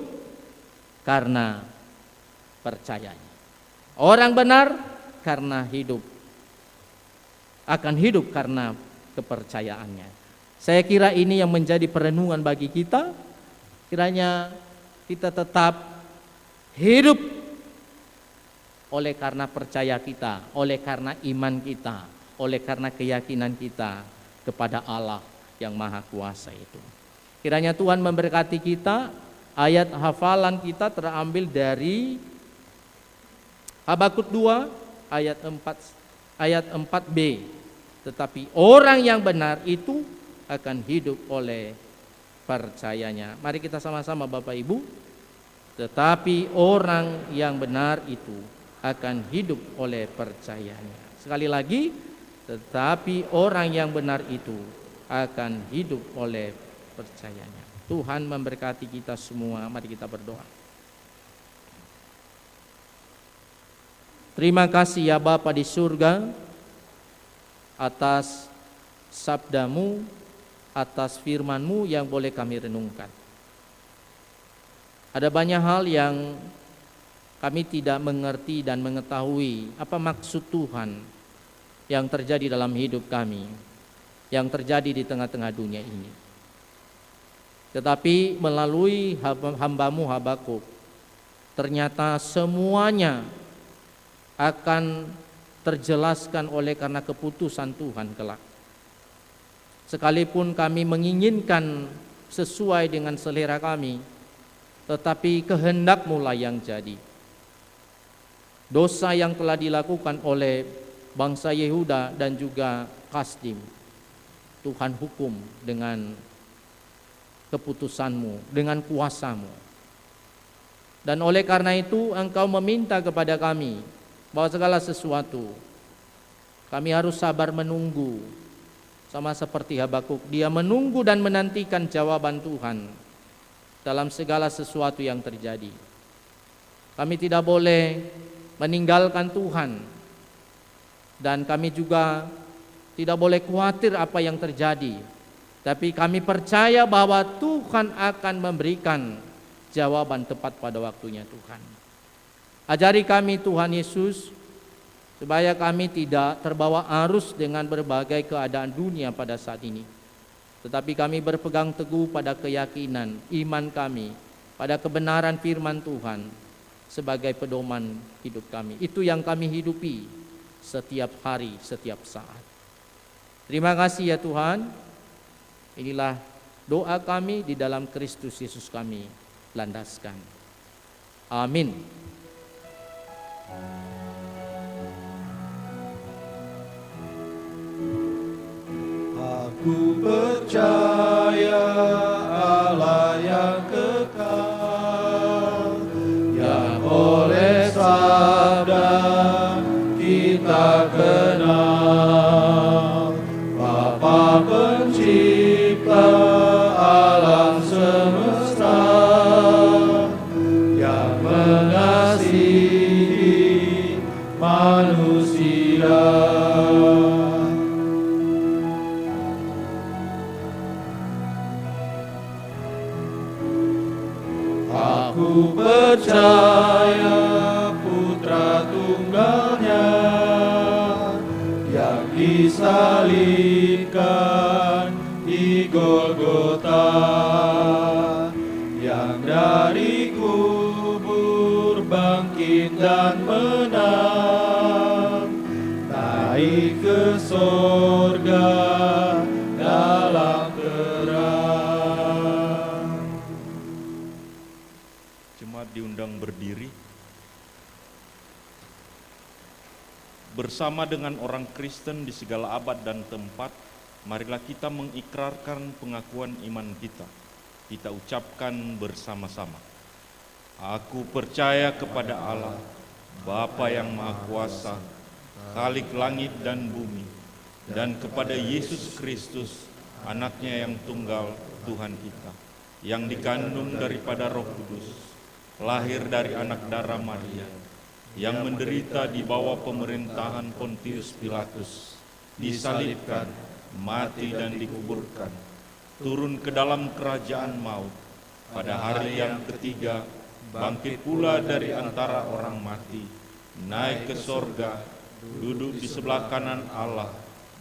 S5: karena percayanya. Orang benar karena hidup akan hidup karena kepercayaannya. Saya kira ini yang menjadi perenungan bagi kita. Kiranya kita tetap hidup oleh karena percaya kita, oleh karena iman kita, oleh karena keyakinan kita kepada Allah yang Maha Kuasa itu. Kiranya Tuhan memberkati kita. Ayat hafalan kita terambil dari Habakuk 2 ayat 4b. Tetapi orang yang benar itu akan hidup oleh percayanya. Mari kita sama-sama Bapak Ibu. Tetapi orang yang benar itu akan hidup oleh percayanya. Sekali lagi, tetapi orang yang benar itu akan hidup oleh percayanya. Tuhan memberkati kita semua. Mari kita berdoa. Terima kasih ya Bapa di surga atas sabdamu, atas firman-Mu yang boleh kami renungkan. Ada banyak hal yang kami tidak mengerti dan mengetahui apa maksud Tuhan yang terjadi dalam hidup kami, yang terjadi di tengah-tengah dunia ini. Tetapi melalui hamba-Mu Habakuk, ternyata semuanya akan terjelaskan oleh karena keputusan Tuhan kelak. Sekalipun kami menginginkan sesuai dengan selera kami, tetapi kehendak-Mu lah yang jadi. Dosa yang telah dilakukan oleh bangsa Yehuda dan juga Kasdim, Tuhan hukum dengan keputusan-Mu, dengan kuasa-Mu. Dan oleh karena itu Engkau meminta kepada kami bahwa segala sesuatu kami harus sabar menunggu. Sama seperti Habakuk, dia menunggu dan menantikan jawaban Tuhan dalam segala sesuatu yang terjadi. Kami tidak boleh meninggalkan Tuhan, dan kami juga tidak boleh khawatir apa yang terjadi. Tapi kami percaya bahwa Tuhan akan memberikan jawaban tepat pada waktunya Tuhan. Ajari kami Tuhan Yesus, supaya kami tidak terbawa arus dengan berbagai keadaan dunia pada saat ini, tetapi kami berpegang teguh pada keyakinan iman kami, pada kebenaran firman Tuhan sebagai pedoman hidup kami. Itu yang kami hidupi setiap hari, setiap saat. Terima kasih ya Tuhan. Inilah doa kami di dalam Kristus Yesus kami landaskan. Amin.
S3: Aku percaya Allah yang kekal, yang oleh sabda kita kenal, Bapa pencipta alam semesta, yang mengasihi manusia. Aku percaya Putra Tunggalnya yang disalibkan di Golgota, yang dari kubur bangkit dan menang, naik ke sorga dalam terang.
S1: Jemaat diundang berdiri. Bersama dengan orang Kristen di segala abad dan tempat, marilah kita mengikrarkan pengakuan iman kita. Kita ucapkan bersama-sama. Aku percaya kepada Allah, Bapa yang Maha Kuasa, Khalik langit dan bumi, dan kepada Yesus Kristus, Anaknya yang tunggal, Tuhan kita, yang dikandung daripada Roh Kudus, lahir dari anak darah Maria, yang menderita di bawah pemerintahan Pontius Pilatus, disalibkan, mati dan dikuburkan, turun ke dalam kerajaan maut, pada hari yang ketiga bangkit pula dari antara orang mati, naik ke sorga, duduk di sebelah kanan Allah,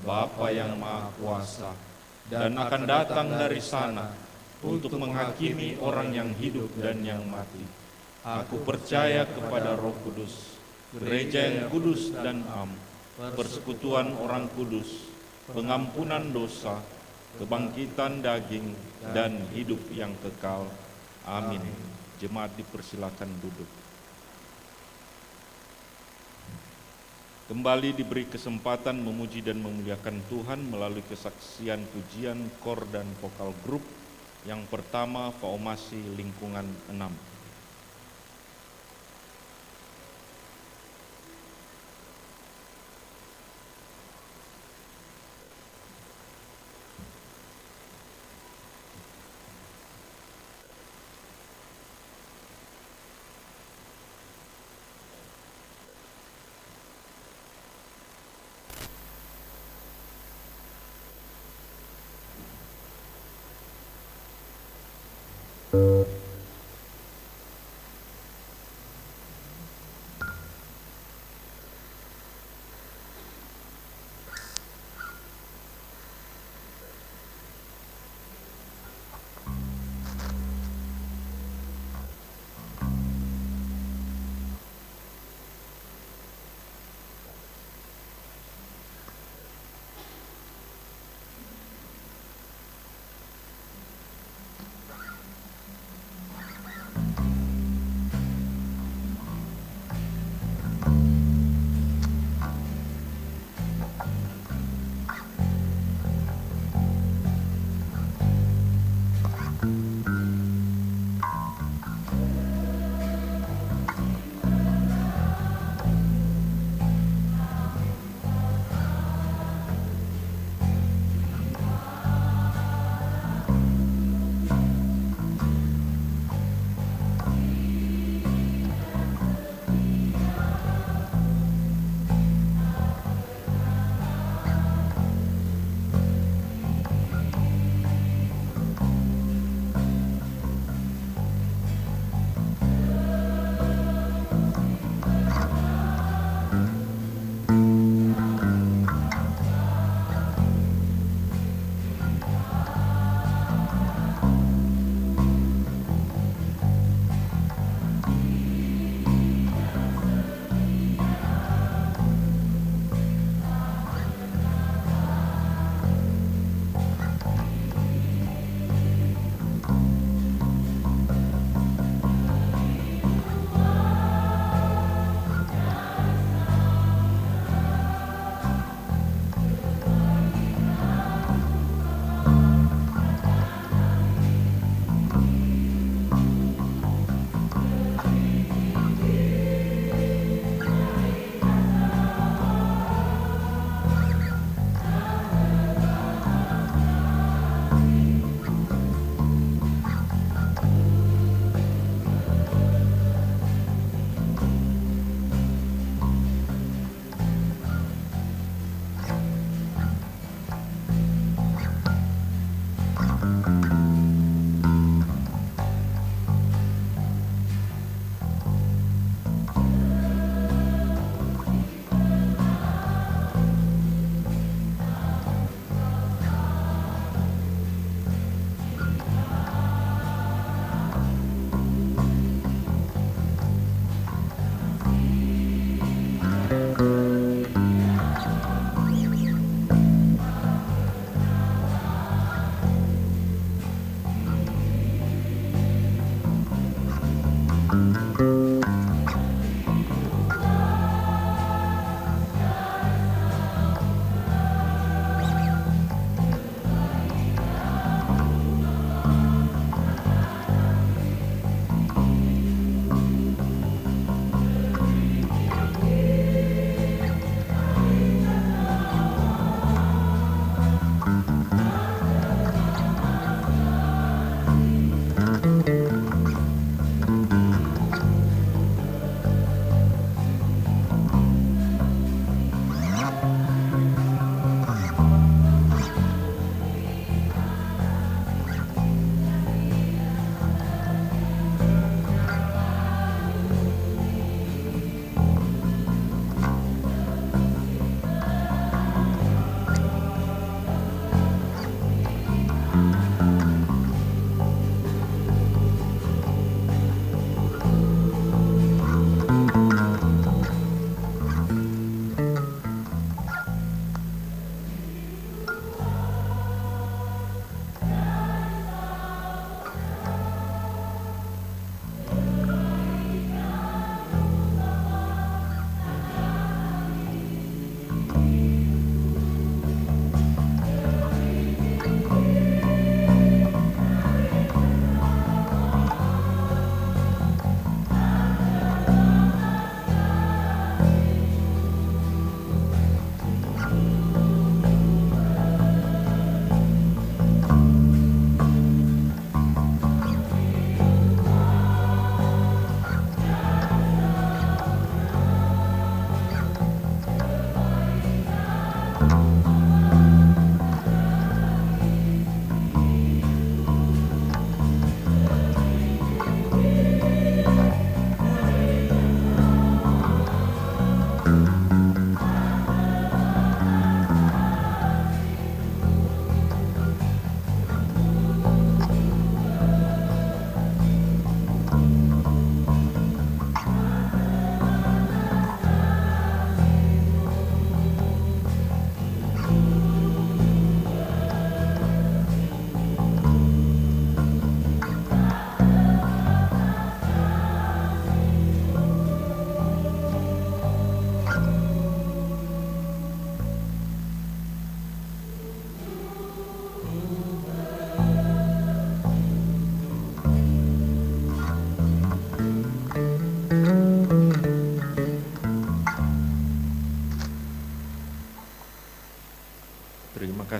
S1: Bapa yang Maha Kuasa, dan akan datang dari sana untuk menghakimi orang yang hidup dan yang mati. Aku percaya kepada Roh Kudus, gereja yang kudus dan am, persekutuan orang kudus, pengampunan dosa, kebangkitan daging, dan hidup yang kekal. Amin. Jemaat dipersilakan duduk. Kembali diberi kesempatan memuji dan memuliakan Tuhan melalui kesaksian pujian kor dan vokal grup. Yang pertama, Faomasi Lingkungan 6.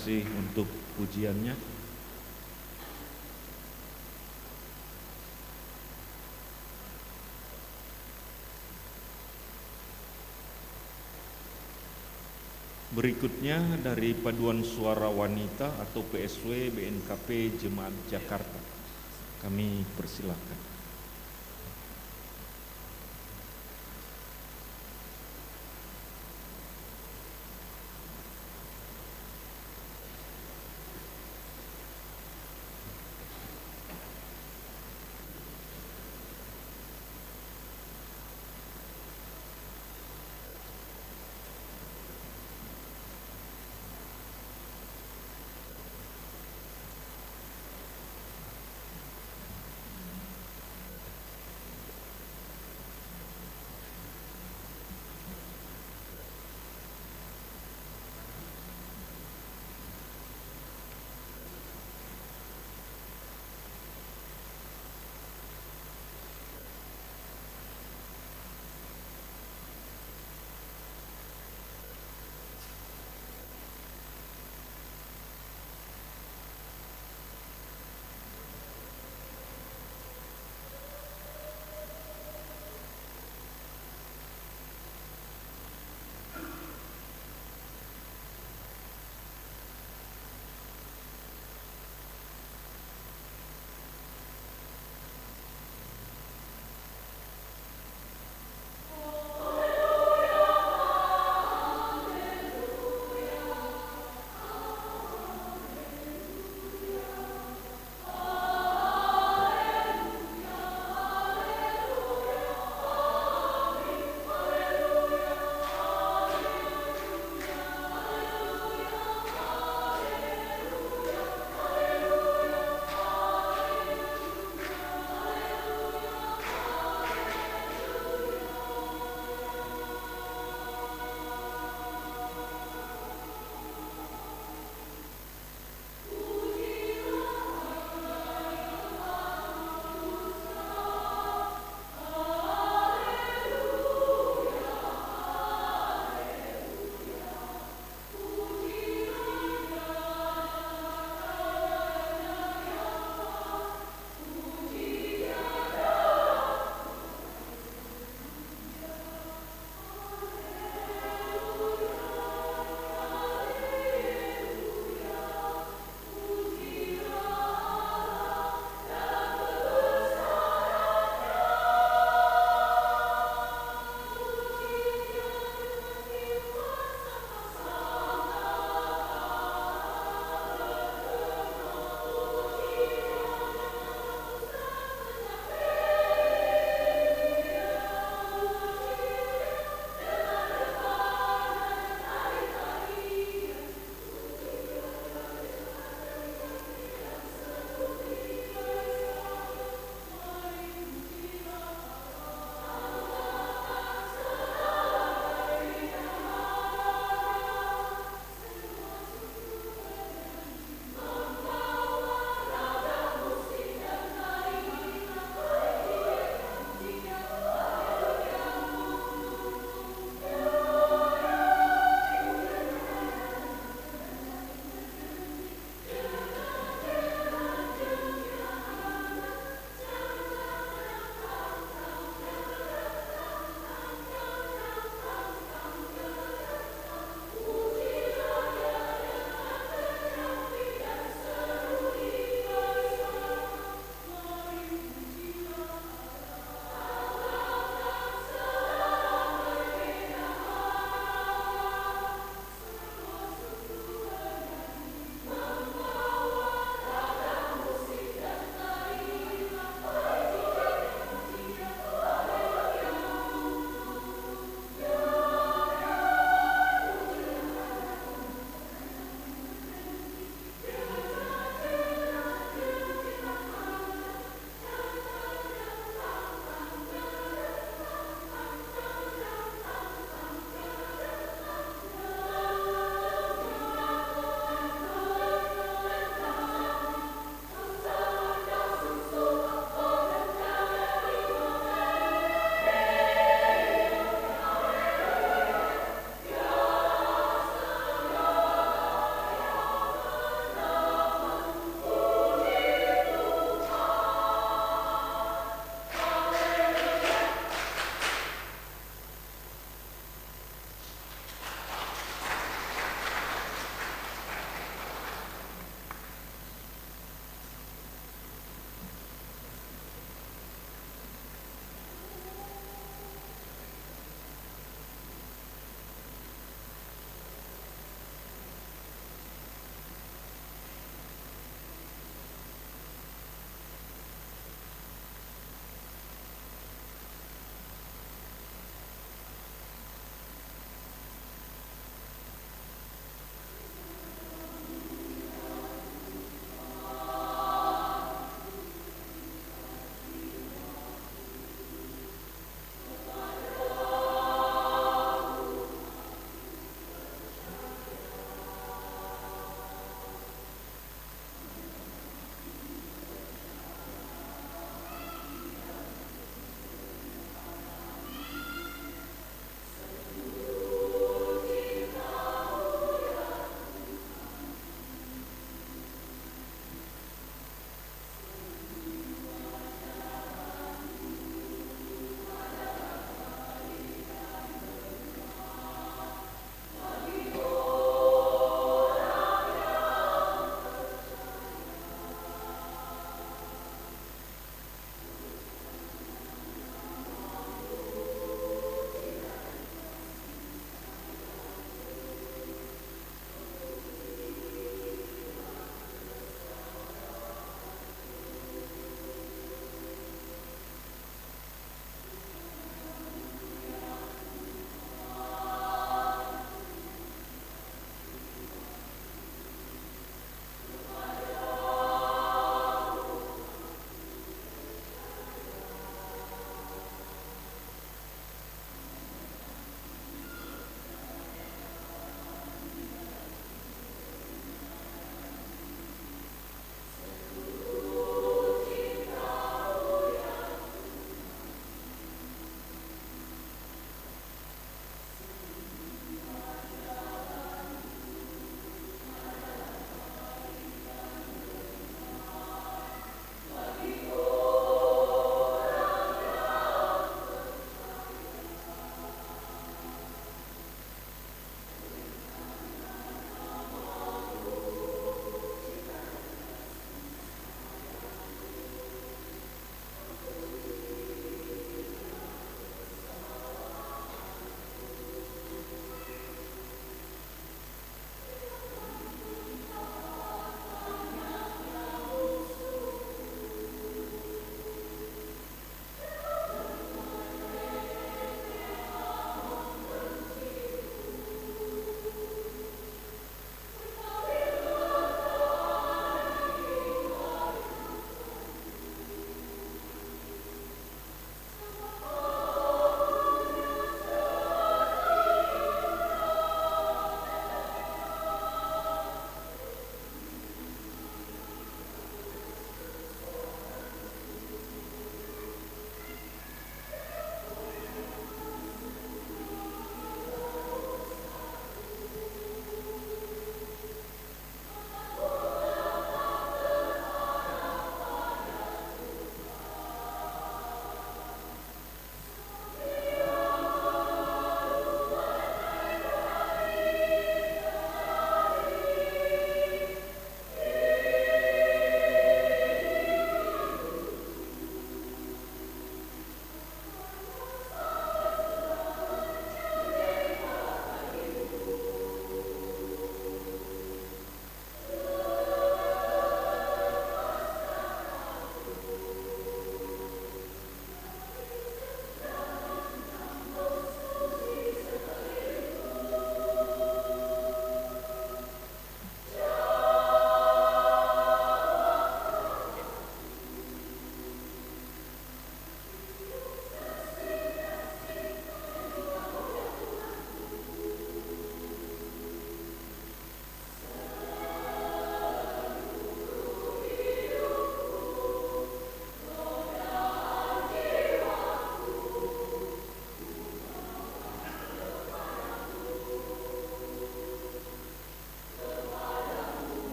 S1: kasih untuk pujiannya. Berikutnya dari Paduan Suara Wanita atau PSW BNKP Jemaat Jakarta. Kami persilahkan.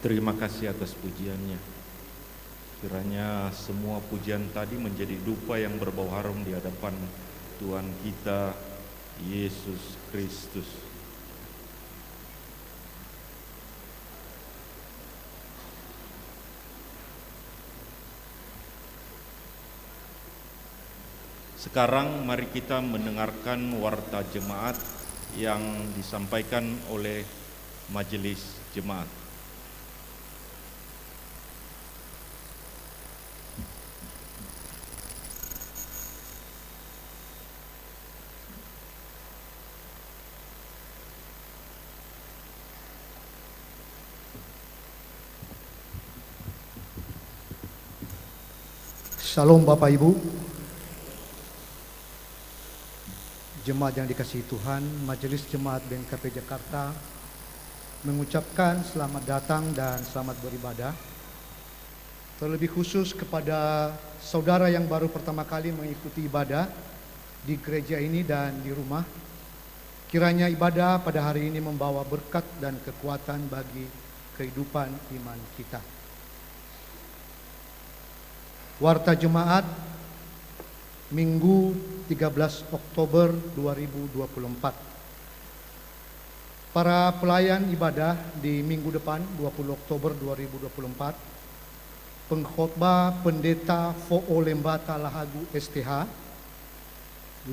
S1: Terima kasih atas pujiannya. Kiranya semua pujian tadi menjadi dupa yang berbau harum di hadapan Tuhan kita, Yesus Kristus. Sekarang mari kita mendengarkan warta jemaat yang disampaikan oleh majelis jemaat.
S6: Salam Bapak Ibu, jemaat yang dikasihi Tuhan, Majelis Jemaat BNKP Jakarta mengucapkan selamat datang dan selamat beribadah. Terlebih khusus kepada saudara yang baru pertama kali mengikuti ibadah di gereja ini dan di rumah. Kiranya ibadah pada hari ini membawa berkat dan kekuatan bagi kehidupan iman kita. Warta Jemaat Minggu 13 Oktober 2024. Para pelayan ibadah di minggu depan 20 Oktober 2024, pengkhotbah Pendeta Fo'o Lembata Lahagu STH,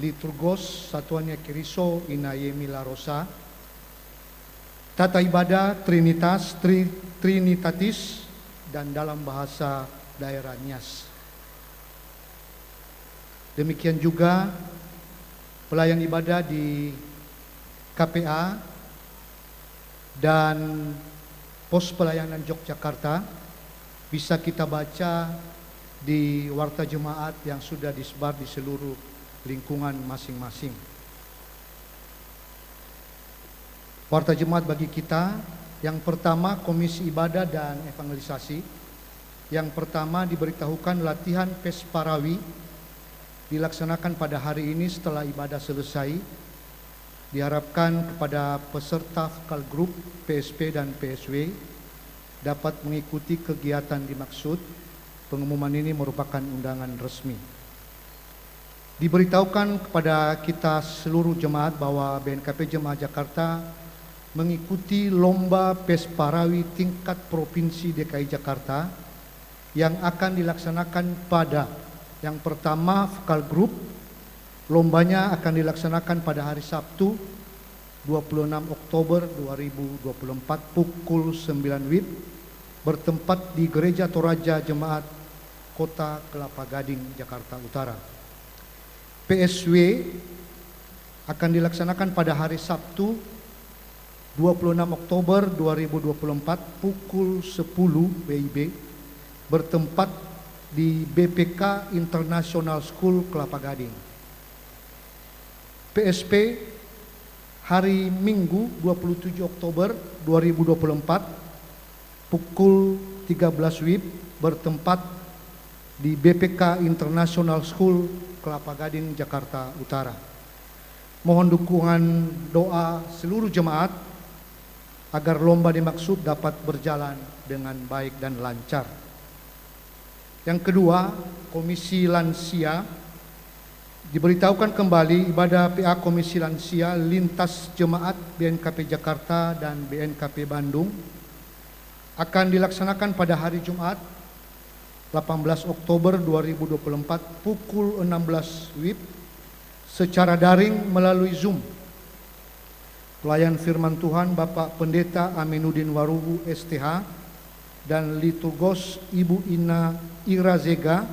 S6: Liturgos Satuannya Kiriso Inayemi Larosa, tata ibadah Trinitas, Trinitatis, dan dalam bahasa daerah Nias. Demikian juga pelayan ibadah di KPA dan pos pelayanan Yogyakarta bisa kita baca di warta jemaat yang sudah disebar di seluruh lingkungan masing-masing. Warta jemaat bagi kita, yang pertama Komisi Ibadah dan Evangelisasi. Yang pertama diberitahukan latihan Pesparawi dilaksanakan pada hari ini setelah ibadah selesai. Diharapkan kepada peserta vokal grup PSP dan PSW dapat mengikuti kegiatan dimaksud. Pengumuman ini merupakan undangan resmi. Diberitahukan kepada kita seluruh jemaat bahwa BNKP Jemaat Jakarta mengikuti lomba Pesparawi tingkat Provinsi DKI Jakarta yang akan dilaksanakan pada yang pertama vokal grup. Lombanya akan dilaksanakan pada hari Sabtu 26 Oktober 2024 pukul 9 WIB bertempat di Gereja Toraja Jemaat Kota Kelapa Gading, Jakarta Utara. PSW akan dilaksanakan pada hari Sabtu 26 Oktober 2024 pukul 10 WIB bertempat di BPK International School Kelapa Gading. PSP hari Minggu 27 Oktober 2024 pukul 13 WIB bertempat di BPK International School Kelapa Gading, Jakarta Utara. Mohon dukungan doa seluruh jemaat agar lomba dimaksud dapat berjalan dengan baik dan lancar. Yang kedua, Komisi Lansia. Diberitahukan kembali ibadah PA Komisi Lansia lintas jemaat BNKP Jakarta dan BNKP Bandung akan dilaksanakan pada hari Jumat 18 Oktober 2024 pukul 16 WIB secara daring melalui Zoom. Pelayan firman Tuhan Bapak Pendeta Aminuddin Warubu STH dan Liturgos Ibu Ira Zega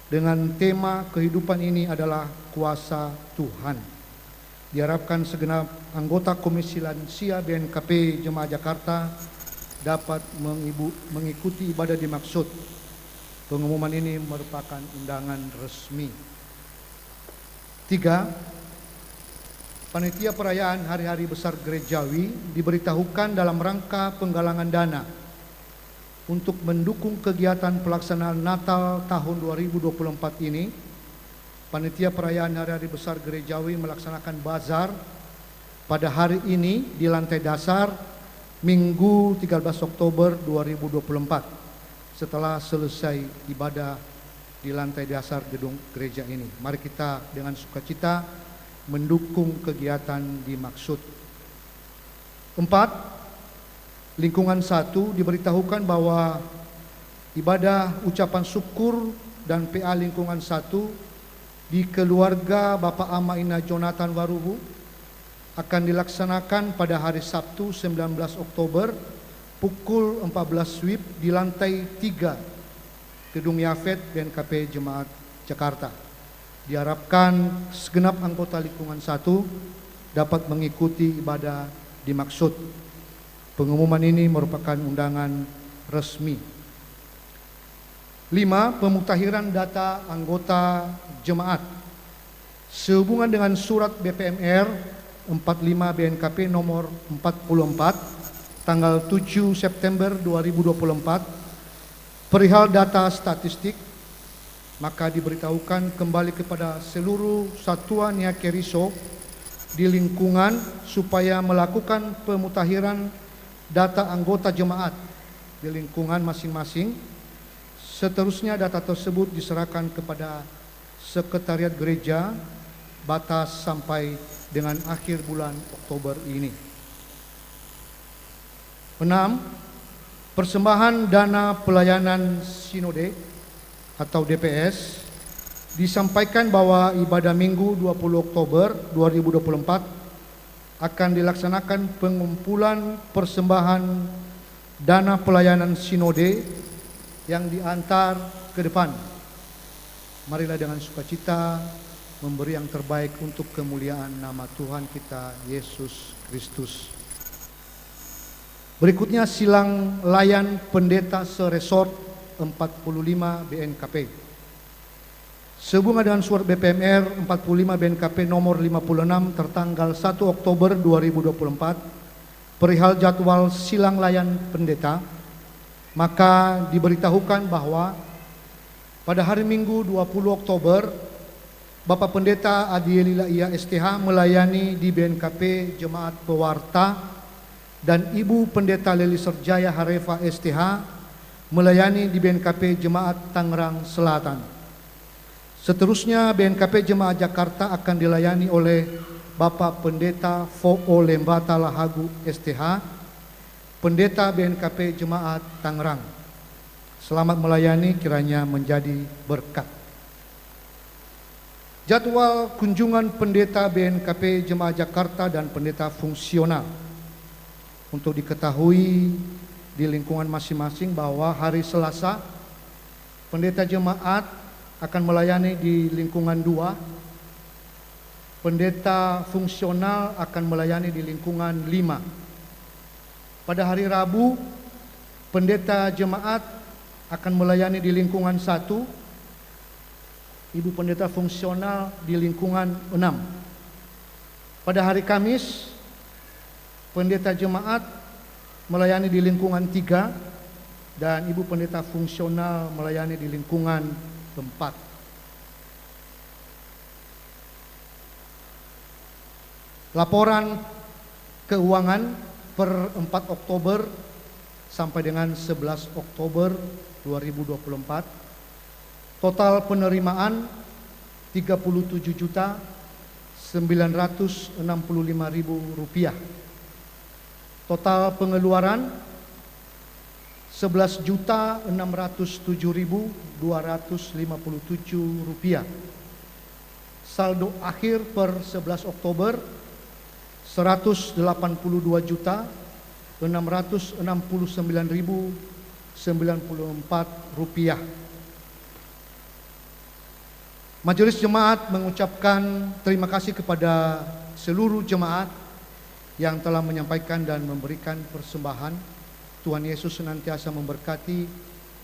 S6: dengan tema kehidupan ini adalah kuasa Tuhan. Diharapkan segenap anggota Komisi Lansia BNKP Jemaat Jakarta dapat mengikuti ibadah dimaksud. Pengumuman ini merupakan undangan resmi. 3. Panitia perayaan Hari-Hari Besar Gerejawi diberitahukan dalam rangka penggalangan dana untuk mendukung kegiatan pelaksanaan Natal tahun 2024 ini. Panitia perayaan Hari-Hari Besar Gerejawi melaksanakan bazar pada hari ini di lantai dasar Minggu 13 Oktober 2024 setelah selesai ibadah di lantai dasar gedung gereja ini. Mari kita dengan sukacita mendukung kegiatan dimaksud. 4. Lingkungan 1 diberitahukan bahwa ibadah ucapan syukur dan PA lingkungan 1 di keluarga Bapak Ama Ina Jonathan Waruhu akan dilaksanakan pada hari Sabtu 19 Oktober pukul 14 WIB di lantai 3 Gedung Yafet BNKP Jemaat Jakarta. Diharapkan segenap anggota lingkungan 1 dapat mengikuti ibadah dimaksud. Pengumuman ini merupakan undangan resmi. 5. Pemutahiran data anggota jemaat. Sehubungan dengan surat BPMR 45 BNKP nomor 44 tanggal 7 September 2024 perihal data statistik, maka diberitahukan kembali kepada seluruh satuan Yakeriso di lingkungan supaya melakukan pemutahiran data anggota jemaat di lingkungan masing-masing. Seterusnya data tersebut diserahkan kepada Sekretariat Gereja batas sampai dengan akhir bulan Oktober ini. 6. Persembahan dana pelayanan sinode atau DPS disampaikan bahwa ibadah Minggu 20 Oktober 2024 akan dilaksanakan pengumpulan persembahan dana pelayanan sinode yang diantar ke depan. Marilah dengan sukacita memberi yang terbaik untuk kemuliaan nama Tuhan kita Yesus Kristus. Berikutnya silang layan pendeta seresort 45 BNKP. Sehubungan dengan surat BPMR 45 BNKP nomor 56 tertanggal 1 Oktober 2024 perihal jadwal silang layan pendeta, maka diberitahukan bahwa pada hari Minggu 20 Oktober Bapak Pendeta Adielila Ia STH melayani di BNKP Jemaat Pewarta dan Ibu Pendeta Leli Serjaya Harefa STH melayani di BNKP Jemaat Tangerang Selatan. Seterusnya BNKP Jemaat Jakarta akan dilayani oleh Bapak Pendeta Foo Lembata Lahagu STH, Pendeta BNKP Jemaat Tangerang. Selamat melayani, kiranya menjadi berkat. Jadwal kunjungan pendeta BNKP Jemaat Jakarta dan pendeta fungsional. Untuk diketahui di lingkungan masing-masing bahwa hari Selasa pendeta jemaat akan melayani di lingkungan 2, pendeta fungsional akan melayani di lingkungan 5. Pada hari Rabu pendeta jemaat akan melayani di lingkungan 1, Ibu Pendeta fungsional di lingkungan 6. Pada hari Kamis, pendeta jemaat melayani di lingkungan 3 dan Ibu Pendeta fungsional melayani di lingkungan 4. Laporan keuangan per 4 Oktober sampai dengan 11 Oktober 2024. Total penerimaan Rp37.965.000. Total pengeluaran Rp11.607.257. Saldo akhir per 11 Oktober Rp182.669.094. Majelis Jemaat mengucapkan terima kasih kepada seluruh jemaat yang telah menyampaikan dan memberikan persembahan. Tuhan Yesus senantiasa memberkati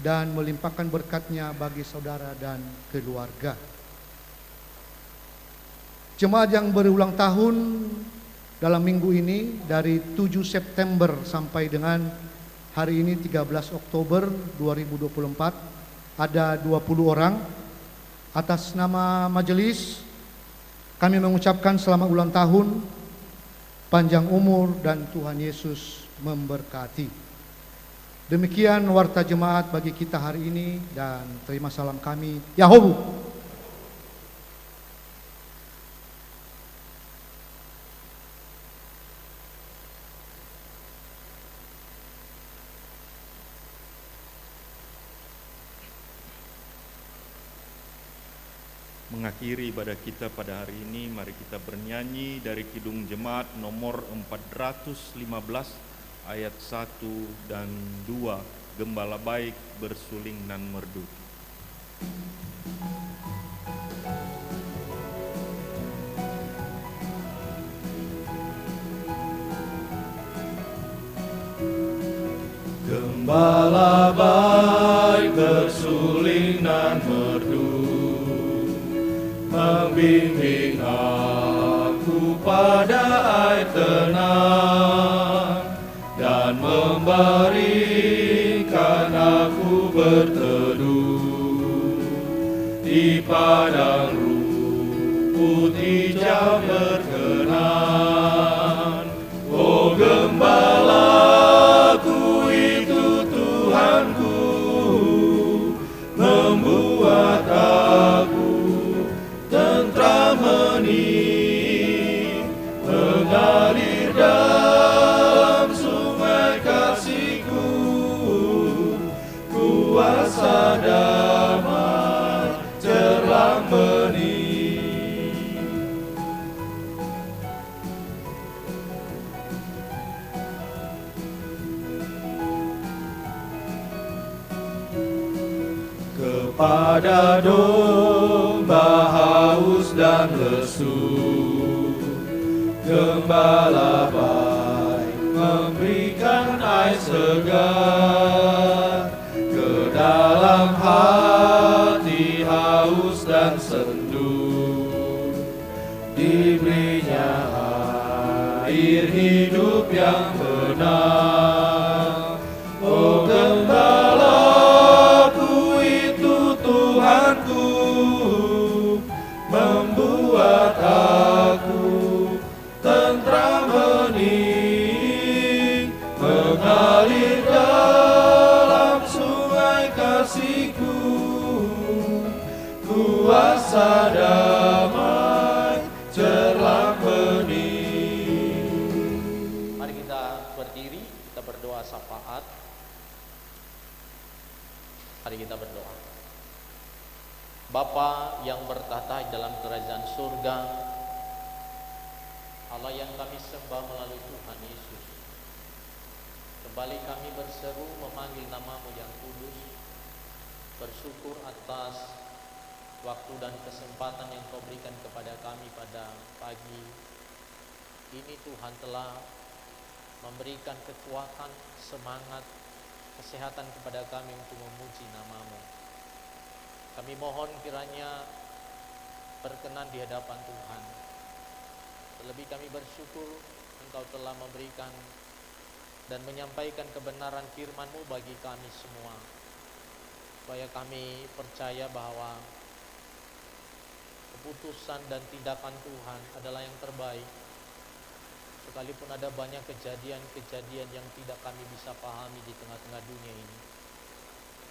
S6: dan melimpahkan berkat-Nya bagi saudara dan keluarga. Jemaat yang berulang tahun dalam minggu ini dari 7 September sampai dengan hari ini 13 Oktober 2024 ada 20 orang. Atas nama majelis kami mengucapkan selamat ulang tahun, panjang umur dan Tuhan Yesus memberkati. Demikian warta jemaat bagi kita hari ini, dan terima salam kami. Yahobu.
S1: Mengakhiri ibadah kita pada hari ini, mari kita bernyanyi dari Kidung Jemaat nomor 415 ayat 1 dan 2, Gembala Baik Bersuling nan Merdu.
S3: Gembala baik bersuling nan merdu, membimbing aku pada air tenang, dan memberikan aku berteduh di padang rumput hijau berkenan. Oh gembalaku itu Tuhanku, membuat aku tentram hening, mengalir dalam sungai kasih-Ku, kuasa damai cerlang bening. Kepada domba haus dan lesu, gembala baik memberikan air segar. Ke dalam hati haus dan sendu, diberinya air hidup yang benar. Oh gembalaku itu Tuhanku, membuat aku tentram hening, mengalir dalam sungai kasih-Ku, kuasa damai cerlang bening.
S5: Mari kita berdiri, kita berdoa syafaat. Mari kita berdoa. Bapa yang bertata di dalam kerajaan surga, Allah yang kami sembah melalui Tuhan Yesus, kembali kami berseru memanggil nama-Mu yang kudus, bersyukur atas waktu dan kesempatan yang Kau berikan kepada kami pada pagi ini. Tuhan telah memberikan kekuatan, semangat, kesehatan kepada kami untuk memuji nama-Mu. Kami mohon kiranya berkenan di hadapan Tuhan. Terlebih kami bersyukur Engkau telah memberikan dan menyampaikan kebenaran firman-Mu bagi kami semua, supaya kami percaya bahwa keputusan dan tindakan Tuhan adalah yang terbaik. Sekalipun ada banyak kejadian-kejadian yang tidak kami bisa pahami di tengah-tengah dunia ini,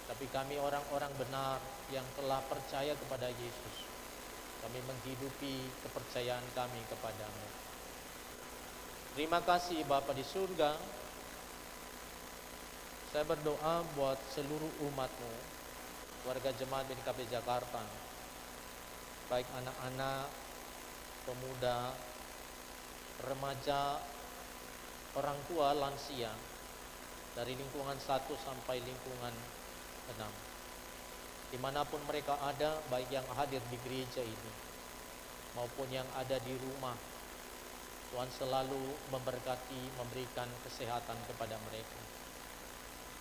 S5: tapi kami orang-orang benar yang telah percaya kepada Yesus, kami menghidupi kepercayaan kami kepadamu. Terima kasih Bapa di surga. Saya berdoa buat seluruh umat-Mu, warga jemaat BNKP Jakarta, baik anak-anak, pemuda, remaja, orang tua, lansia, dari lingkungan 1 sampai lingkungan 6. Dimanapun mereka ada, baik yang hadir di gereja ini maupun yang ada di rumah, Tuhan selalu memberkati, memberikan kesehatan kepada mereka.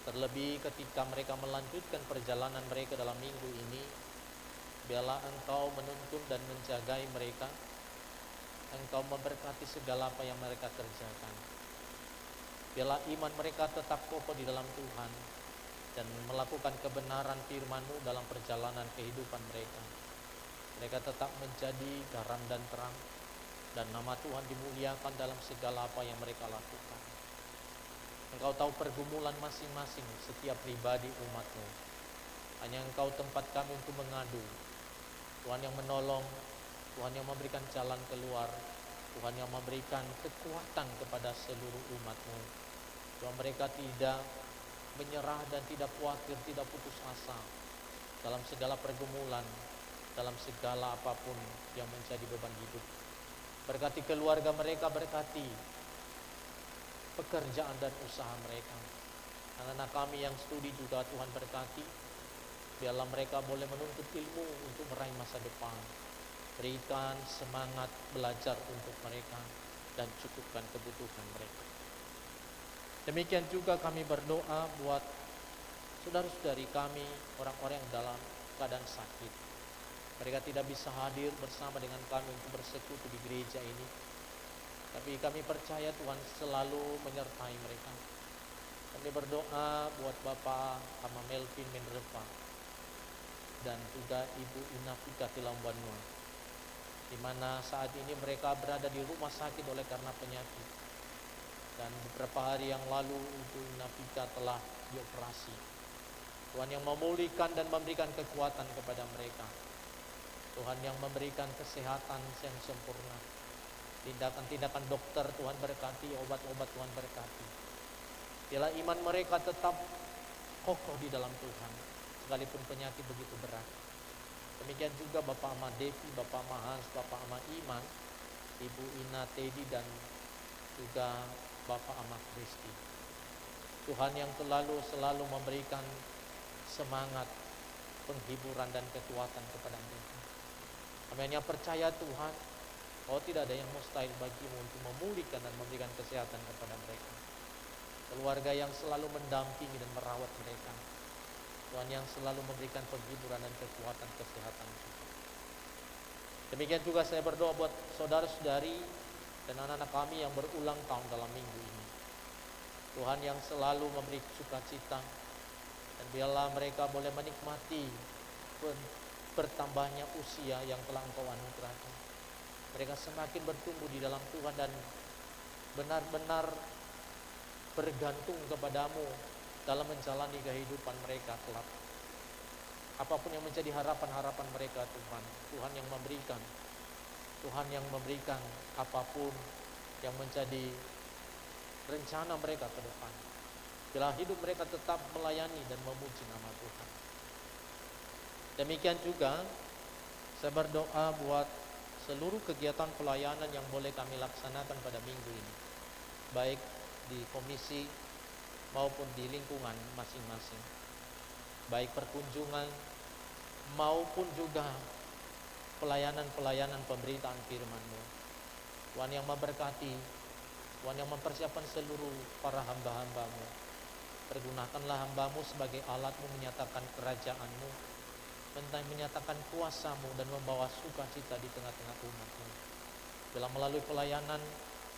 S5: Terlebih ketika mereka melanjutkan perjalanan mereka dalam minggu ini, biarlah Engkau menuntun dan menjagai mereka. Engkau memberkati segala apa yang mereka kerjakan. Biarlah iman mereka tetap kokoh di dalam Tuhan dan melakukan kebenaran firman-Mu dalam perjalanan kehidupan mereka. Mereka tetap menjadi garam dan terang, dan nama Tuhan dimuliakan dalam segala apa yang mereka lakukan.
S7: Engkau tahu pergumulan masing-masing setiap pribadi umat-Mu. Hanya Engkau tempat kami untuk mengadu. Tuhan yang menolong, Tuhan yang memberikan jalan keluar, Tuhan yang memberikan kekuatan kepada seluruh umat-Mu. Tuhan, mereka tidak menyerah dan tidak khawatir, tidak putus asa dalam segala pergumulan, dalam segala apapun yang menjadi beban hidup. Berkati keluarga mereka, berkati pekerjaan dan usaha mereka. Anak-anak kami yang studi juga Tuhan berkati. Biarlah mereka boleh menuntut ilmu untuk meraih masa depan. Berikan semangat belajar untuk mereka dan cukupkan kebutuhan mereka. Demikian juga kami berdoa buat saudara-saudari kami, orang-orang yang dalam keadaan sakit. Mereka tidak bisa hadir bersama dengan kami untuk bersekutu di gereja ini. Tapi kami percaya Tuhan selalu menyertai mereka. Kami berdoa buat Bapak Ama Melvin Menrepa dan juga Ibu Inafika Tilambanua, di mana saat ini mereka berada di rumah sakit oleh karena penyakit. Dan beberapa hari yang lalu Ibu Inafika telah dioperasi. Tuhan yang memulihkan dan memberikan kekuatan kepada mereka. Tuhan yang memberikan kesehatan yang sempurna. Tindakan-tindakan dokter Tuhan berkati, obat-obat Tuhan berkati. Biarlah iman mereka tetap kokoh di dalam Tuhan, sekalipun penyakit begitu berat. Demikian juga Bapak Ama Devi, Bapak Ama Hans, Bapak Ama Iman, Ibu Ina Teddy, dan juga Bapak Ama Kristi. Tuhan yang selalu memberikan semangat, penghiburan dan kekuatan kepada mereka. Kami hanya percaya Tuhan, bahwa tidak ada yang mustahil bagimu untuk memulihkan dan memberikan kesehatan kepada mereka. Keluarga yang selalu mendampingi dan merawat mereka. Tuhan yang selalu memberikan penghiburan dan kekuatan kesehatan juga. Demikian juga saya berdoa buat saudara-saudari dan anak-anak kami yang berulang tahun dalam minggu ini. Tuhan yang selalu memberi sukacita, dan biarlah mereka boleh menikmati bertambahnya usia yang telah Engkau anugerahkan. Mereka semakin bertumbuh di dalam Tuhan dan benar-benar bergantung kepadamu dalam menjalani kehidupan mereka kelak. Apapun yang menjadi harapan-harapan mereka Tuhan, Tuhan yang memberikan. Tuhan yang memberikan apapun yang menjadi rencana mereka ke depan. Bila hidup mereka tetap melayani dan memuji nama Tuhan. Demikian juga saya berdoa buat seluruh kegiatan pelayanan yang boleh kami laksanakan pada minggu ini, baik di komisi maupun di lingkungan masing-masing, baik perkunjungan maupun juga pelayanan-pelayanan pemberitaan firman-Mu. Tuhan yang memberkati, Tuhan yang mempersiapkan seluruh para hamba-hamba-Mu. Pergunakanlah hamba-Mu sebagai alat-Mu menyatakan kerajaan-Mu, menyatakan kuasa-Mu dan membawa sukacita di tengah-tengah umat-Mu. Bila melalui pelayanan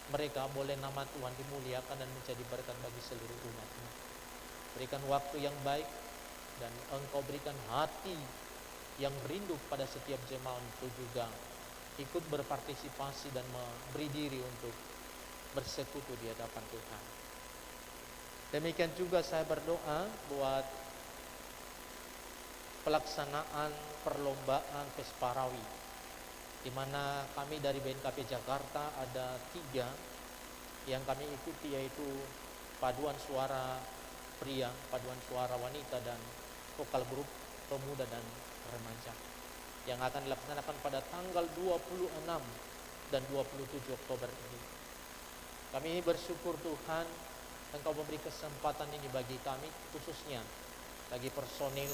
S7: mereka boleh nama Tuhan dimuliakan dan menjadi berkat bagi seluruh umat-Mu. Berikan waktu yang baik dan Engkau berikan hati yang rindu pada setiap jemaat untuk juga ikut berpartisipasi dan memberi diri untuk bersekutu di hadapan Tuhan. Demikian juga saya berdoa buat pelaksanaan perlombaan Pesparawi, di mana kami dari BNKP Jakarta ada 3 yang kami ikuti, yaitu paduan suara pria, paduan suara wanita, dan vokal grup pemuda dan remaja yang akan dilaksanakan pada tanggal 26 dan 27 Oktober ini. Kami bersyukur Tuhan Engkau memberi kesempatan ini bagi kami, khususnya bagi personil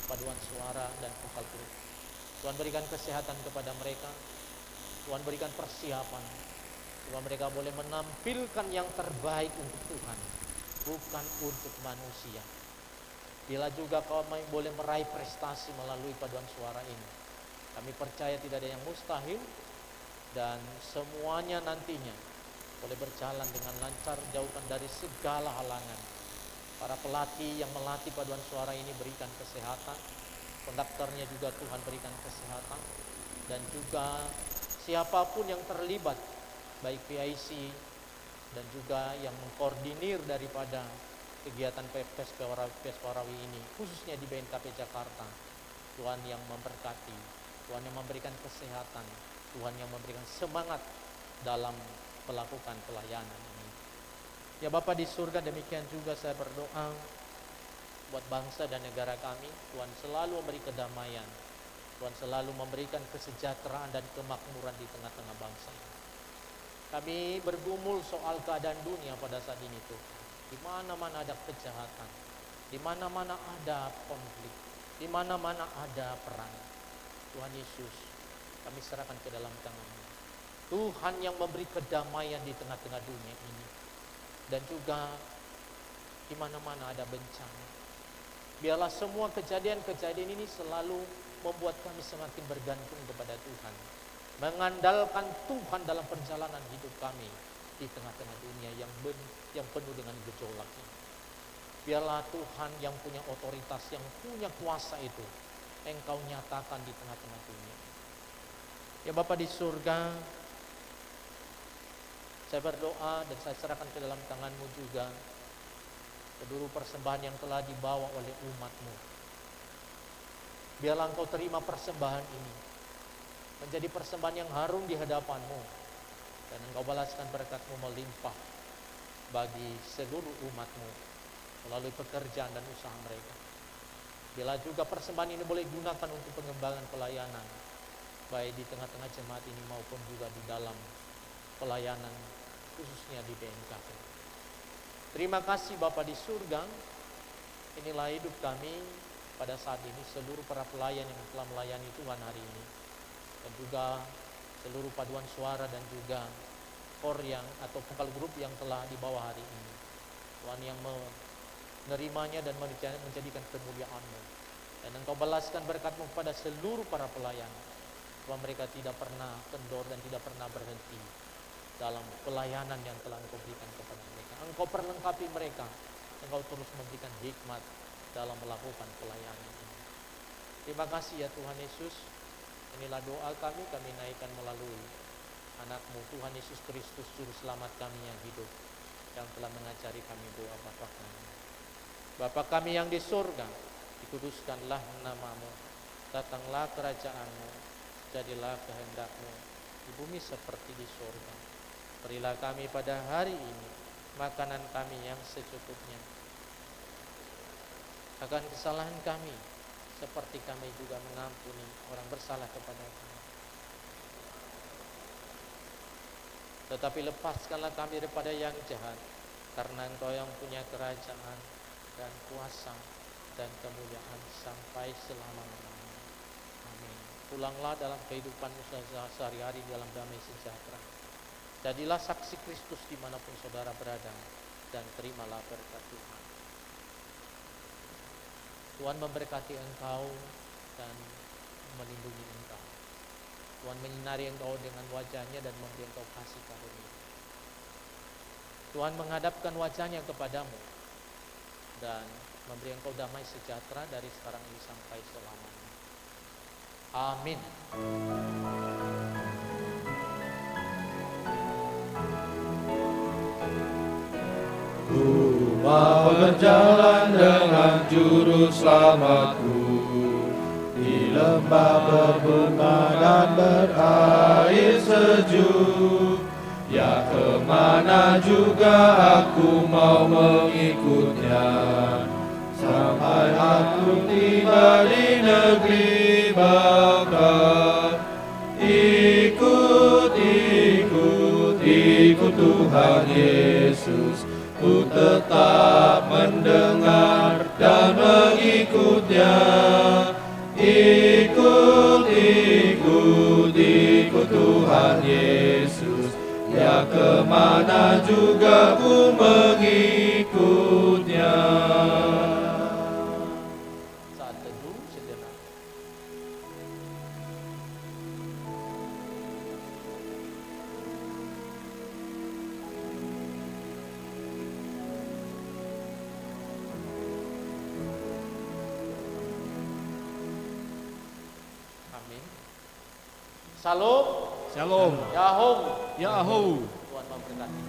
S7: paduan suara dan vokal grup. Tuhan berikan kesehatan kepada mereka, Tuhan berikan persiapan, Tuhan mereka boleh menampilkan yang terbaik untuk Tuhan, bukan untuk manusia. Bila juga kami boleh meraih prestasi melalui paduan suara ini, kami percaya tidak ada yang mustahil, dan semuanya nantinya boleh berjalan dengan lancar, jauhkan dari segala halangan. Para pelatih yang melatih paduan suara ini berikan kesehatan, konduktornya juga Tuhan berikan kesehatan, dan juga siapapun yang terlibat, baik PIC, dan juga yang mengkoordinir daripada kegiatan Pesparawi ini, khususnya di BNKP Jakarta. Tuhan yang memberkati, Tuhan yang memberikan kesehatan, Tuhan yang memberikan semangat dalam melakukan pelayanan ini. Ya Bapa di surga, demikian juga saya berdoa buat bangsa dan negara kami. Tuhan selalu memberi kedamaian, Tuhan selalu memberikan kesejahteraan dan kemakmuran di tengah-tengah bangsa ini. Kami bergumul soal keadaan dunia pada saat ini Tuhan. Di mana-mana ada kejahatan, di mana-mana ada konflik, di mana-mana ada perang. Tuhan Yesus, kami serahkan ke dalam tangan-Mu. Tuhan yang memberi kedamaian di tengah-tengah dunia ini. Dan juga di mana-mana ada bencana. Biarlah semua kejadian-kejadian ini selalu membuat kami semakin bergantung kepada Tuhan. Mengandalkan Tuhan dalam perjalanan hidup kami di tengah-tengah dunia yang penuh dengan gejolak ini. Biarlah Tuhan yang punya otoritas, yang punya kuasa itu, Engkau nyatakan di tengah-tengah dunia. Ya Bapa di surga, saya berdoa dan saya serahkan ke dalam tangan-Mu juga seluruh persembahan yang telah dibawa oleh umat-Mu. Biarlah Engkau terima persembahan ini menjadi persembahan yang harum di hadapan-Mu, dan Engkau balaskan berkat-Mu melimpah bagi seluruh umat-Mu melalui pekerjaan dan usaha mereka. Bila juga persembahan ini boleh digunakan untuk pengembangan pelayanan, baik di tengah-tengah jemaat ini maupun juga di dalam pelayanan khususnya di BNKP. Terima kasih Bapa di surga. Inilah hidup kami pada saat ini, seluruh para pelayan yang telah melayani Tuhan hari ini, dan juga seluruh paduan suara dan juga kor yang atau vokal grup yang telah dibawa hari ini. Tuhan yang menerimanya dan menjadikan kemuliaan-Mu, dan Engkau balaskan berkat-Mu kepada seluruh para pelayan, bahwa mereka tidak pernah kendor dan tidak pernah berhenti dalam pelayanan yang telah Engkau berikan kepada mereka. Engkau perlengkapi mereka, Engkau terus memberikan hikmat dalam melakukan pelayanan ini. Terima kasih ya Tuhan Yesus. Inilah doa kami naikkan melalui anak-Mu Tuhan Yesus Kristus, Juru Selamat kami yang hidup, yang telah mengajari kami doa Bapa kami. Bapa kami yang di surga, dikuduskanlah nama-Mu, datanglah kerajaan-Mu, jadilah kehendak-Mu di bumi seperti di surga. Berilah kami pada hari ini makanan kami yang secukupnya. Akan kesalahan kami, seperti kami juga mengampuni orang bersalah kepada kami. Tetapi lepaskanlah kami daripada yang jahat, karena Engkau yang punya kerajaan dan kuasa dan kemuliaan sampai selama-lamanya. Amin. Pulanglah dalam kehidupanmu sehari-hari dalam damai sejahtera. Jadilah saksi Kristus dimanapun saudara berada, dan terimalah berkat Tuhan. Tuhan memberkati engkau dan melindungi engkau. Tuhan menyinari engkau dengan wajahnya dan memberi engkau kasih karunia. Tuhan menghadapkan wajahnya kepadamu dan memberi engkau damai sejahtera dari sekarang ini sampai selamanya. Amin.
S3: Ku mau berjalan dengan juru selamatku di lembah berbunga dan berair sejuk. Ya kemana juga aku mau mengikutnya, sampai aku tiba di negeri bakar. Ikut, ikut, ikut Tuhan Yesus. Ku tetap mendengar dan mengikutnya. Ikut, ikut, ikut Tuhan Yesus. Ya kemana juga ku mengikutnya.
S7: Saat teduh sejenak. Amin. Shalom.
S2: Shalom.
S7: Yahoo.
S2: Yahoo.
S7: Tuhan memberkati.